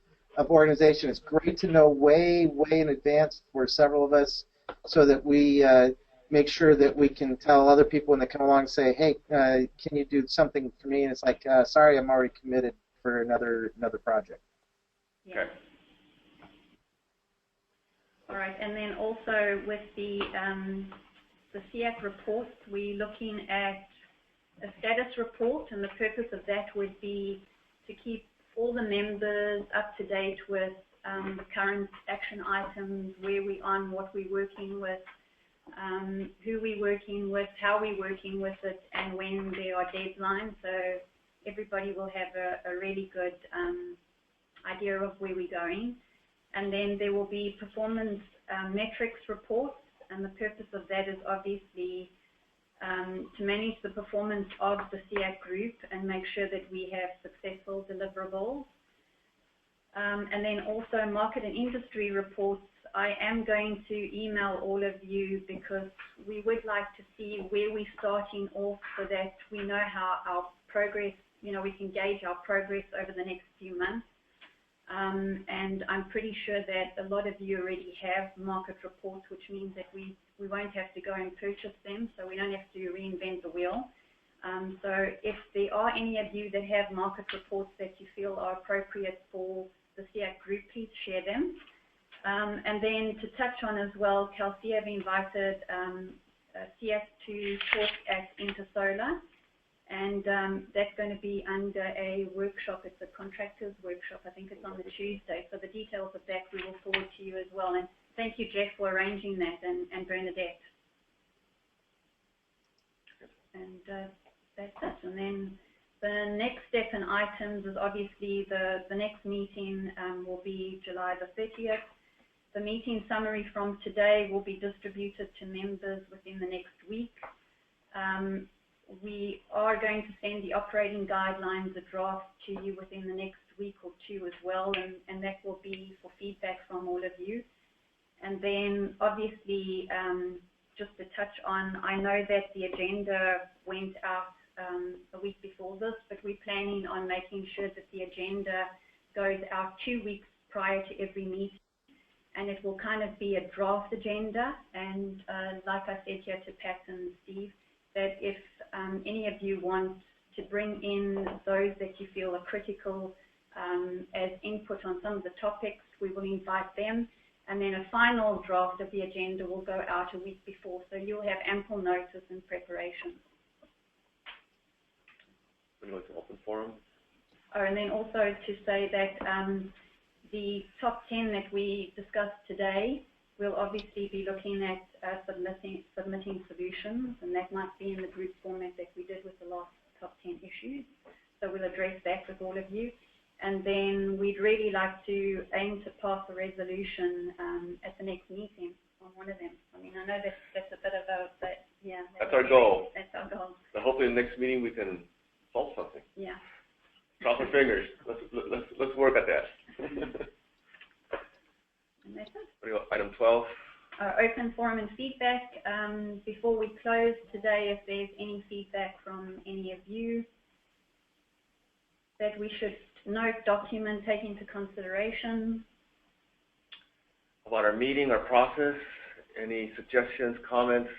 organization. It's great to know way in advance for several of us, so that we make sure that we can tell other people when they come along and say, hey, can you do something for me? And it's like, sorry, I'm already committed for another project. Yeah. Okay. All right, and then also with the SEAC report, we're looking at a status report, and the purpose of that would be to keep all the members up to date with the current action items, where we're on, what we're working with, who we're working with, how we're working with it, and when there are deadlines. So everybody will have a really good idea of where we're going. And then there will be performance metrics reports, and the purpose of that is obviously to manage the performance of the SEAC group and make sure that we have successful deliverables. And then also market and industry reports. I am going to email all of you because we would like to see where we're starting off so that we know how our progress, we can gauge our progress over the next few months. And I'm pretty sure that a lot of you already have market reports, which means that we won't have to go and purchase them, so we don't have to reinvent the wheel. So if there are any of you that have market reports that you feel are appropriate for the SEAC group, please share them. And then to touch on as well, Kelsey have invited SEAC to talk at Intersolar, and that's going to be under a workshop. It's a contractors workshop. I think it's on the Tuesday. So the details of that we will forward to you as well. And thank you, Jeff, for arranging that, and Bernadette. And that's it. And then the next step and items is obviously the next meeting will be July the 30th. The meeting summary from today will be distributed to members within the next week. We are going to send the operating guidelines, a draft, to you within the next week or two as well, and that will be for feedback from all of you. And then obviously, just to touch on, I know that the agenda went out a week before this, but we're planning on making sure that the agenda goes out 2 weeks prior to every meeting, and it will kind of be a draft agenda. And like I said here to Pat and Steve, that if any of you want to bring in those that you feel are critical as input on some of the topics, we will invite them. And then a final draft of the agenda will go out a week before, so you'll have ample notice and preparation. We're going to open forum. Oh, and then also to say that the top 10 that we discussed today, we'll obviously be looking at submitting solutions, and that might be in the group format that we did with the last top 10 issues. So we'll address that with all of you. And then we'd really like to aim to pass a resolution at the next meeting on one of them. I mean, I know that's a bit of a, but yeah. That's our goal. That's our goal. So hopefully the next meeting we can solve something. Yeah. Cross our fingers. Let's work at that. And that's it. What do you got? Item 12. Open forum and feedback. Before we close today, if there's any feedback from any of you that we should note, document, take into consideration. About our meeting, our process, any suggestions, comments?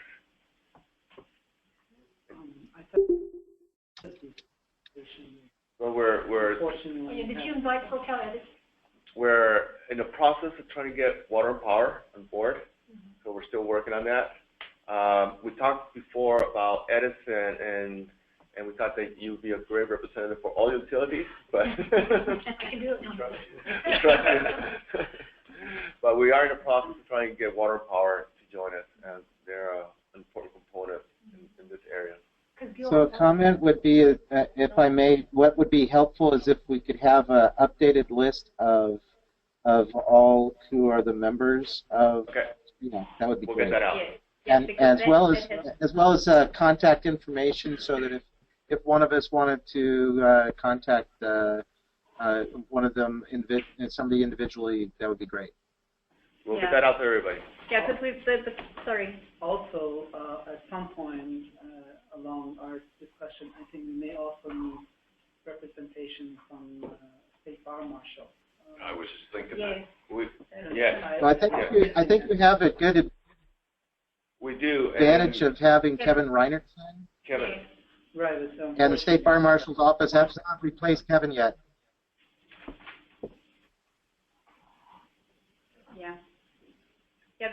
Well, did you invite Hotel Edit? We're in the process of trying to get water and power on board, so we're still working on that. We talked before about Edison, and we thought that you'd be a great representative for all utilities, but I can do it now. But we are in the process of trying to get water and power to join us, and they're an important component in this area. So a comment would be, if I may, what would be helpful is if we could have an updated list of all who are the members of, that would be great. We'll get that out. And as well as contact information, so that if one of us wanted to contact one of them, somebody individually, that would be great. We'll get that out to everybody. Yeah, because sorry. Also, at some point along our discussion, I think we may also need representation from State Fire Marshal. I was just thinking that. Yes. So I think we have a good advantage of having Kevin Reinert sign. Kevin. Right. And the State Fire Marshal's office has not replaced Kevin yet. Yeah. Yeah,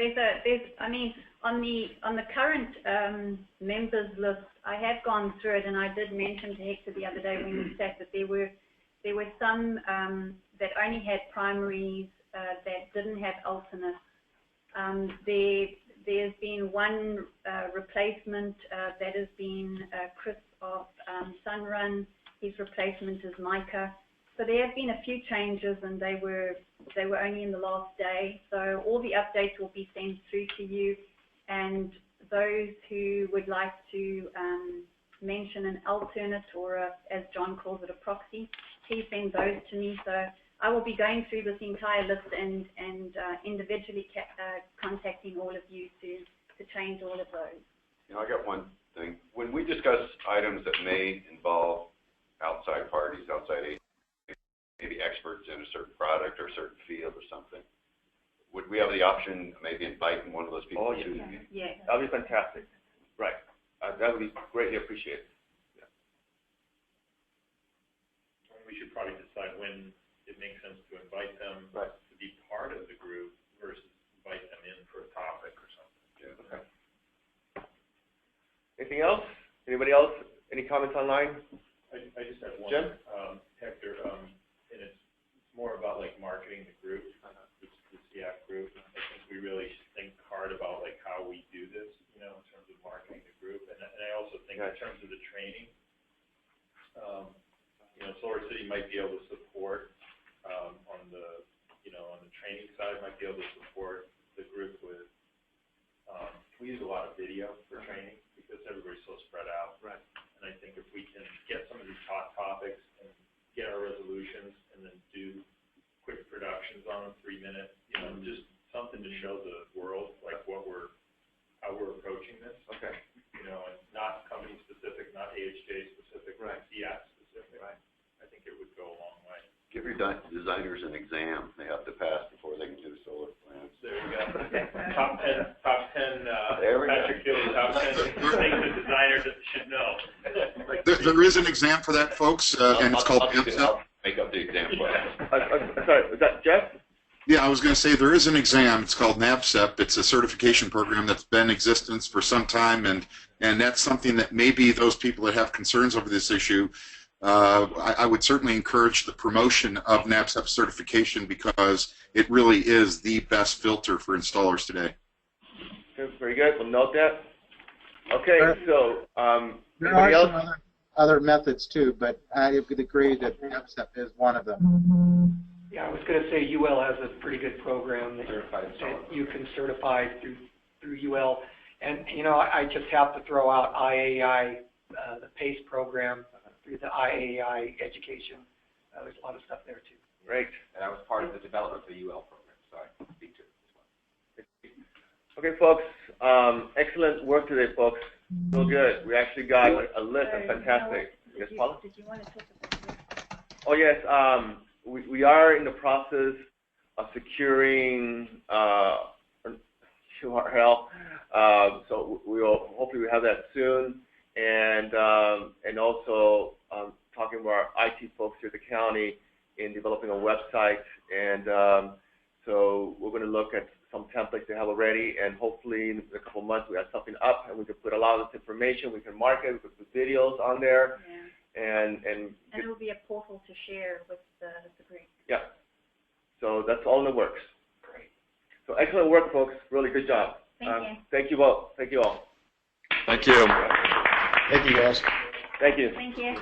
I mean, on the current members list, I have gone through it, and I did mention to Hector the other day when we sat that there were there were some that only had primaries that didn't have alternates. There's been one replacement that has been Chris of Sunrun. His replacement is Micah. So there have been a few changes, and they were only in the last day. So all the updates will be sent through to you, and those who would like to mention an alternate or, as John calls it, a proxy, please send those to me. So I will be going through this entire list and individually contacting all of you to change all of those. You know, I got one thing. When we discuss items that may involve outside parties, outside agents, maybe experts in a certain product or a certain field or something, would we have the option of maybe inviting one of those people to? Yeah. That would be fantastic. Right. That would be greatly appreciated. Yeah. We should probably decide when it makes sense to invite them to be part of the group versus invite them in for a topic or something. Yeah. Okay. Anything else? Anybody else? Any comments online? I just have one, Jim? Hector, and it's more about like marketing the group, the SEAC group. I think we really should think hard about like how we do this, you know, in terms of marketing the group. And I also think in terms of the training, you know, Solar City might be able to support on the, you know, on the training side, might be able to support the group with. We use a lot of video for training because everybody's so spread out. Right. And I think if we can get some of these hot topics and get our resolutions and then do quick productions on them, 3 minutes, you know, just something to show the world like how we're approaching this. Okay. You know, and not company specific, not AHJ specific, Right. SEAC specific. Right. I think it would go a long way. Give your designers an exam they have to pass before they can do solar plans. There you go. top 10, There we Patrick go. Gilly, top 10 things the designers should know. There is an exam for that, folks, and it's called NAPSEP. I'll make up the exam for you. Sorry, was that Jeff? Yeah, I was going to say there is an exam. It's called NAPSEP. It's a certification program that's been in existence for some time, and that's something that maybe those people that have concerns over this issue, I would certainly encourage the promotion of NAPSEP certification because it really is the best filter for installers today. Okay, very good. We'll note that. Okay, so there are some other methods too, but I would agree that NAPSEP is one of them. Yeah, I was going to say UL has a pretty good program that you can certify through UL. And, you know, I just have to throw out IAI, the PACE program through the IAI education. There's a lot of stuff there too. Great. And I was part of the development of the UL program, so I can speak to it as well. Okay, folks. Excellent work today, folks. So good. We actually got a list of fantastic. Yes, Paula? Did you want to talk about this? Oh, yes. We are in the process of securing URL. So hopefully we have that soon. And also talking to our IT folks here at the county in developing a website. And so we're going to look at some templates they have already, and hopefully in a couple of months we have something up and we can put a lot of this information, we can market, we can put videos on there. Yeah. And it will be a portal to share with the group. Yeah. So that's all in the works. Great. So excellent work, folks. Really good job. Thank you. Thank you all. Thank you all. Thank you. Thank you, guys. Thank you. Thank you.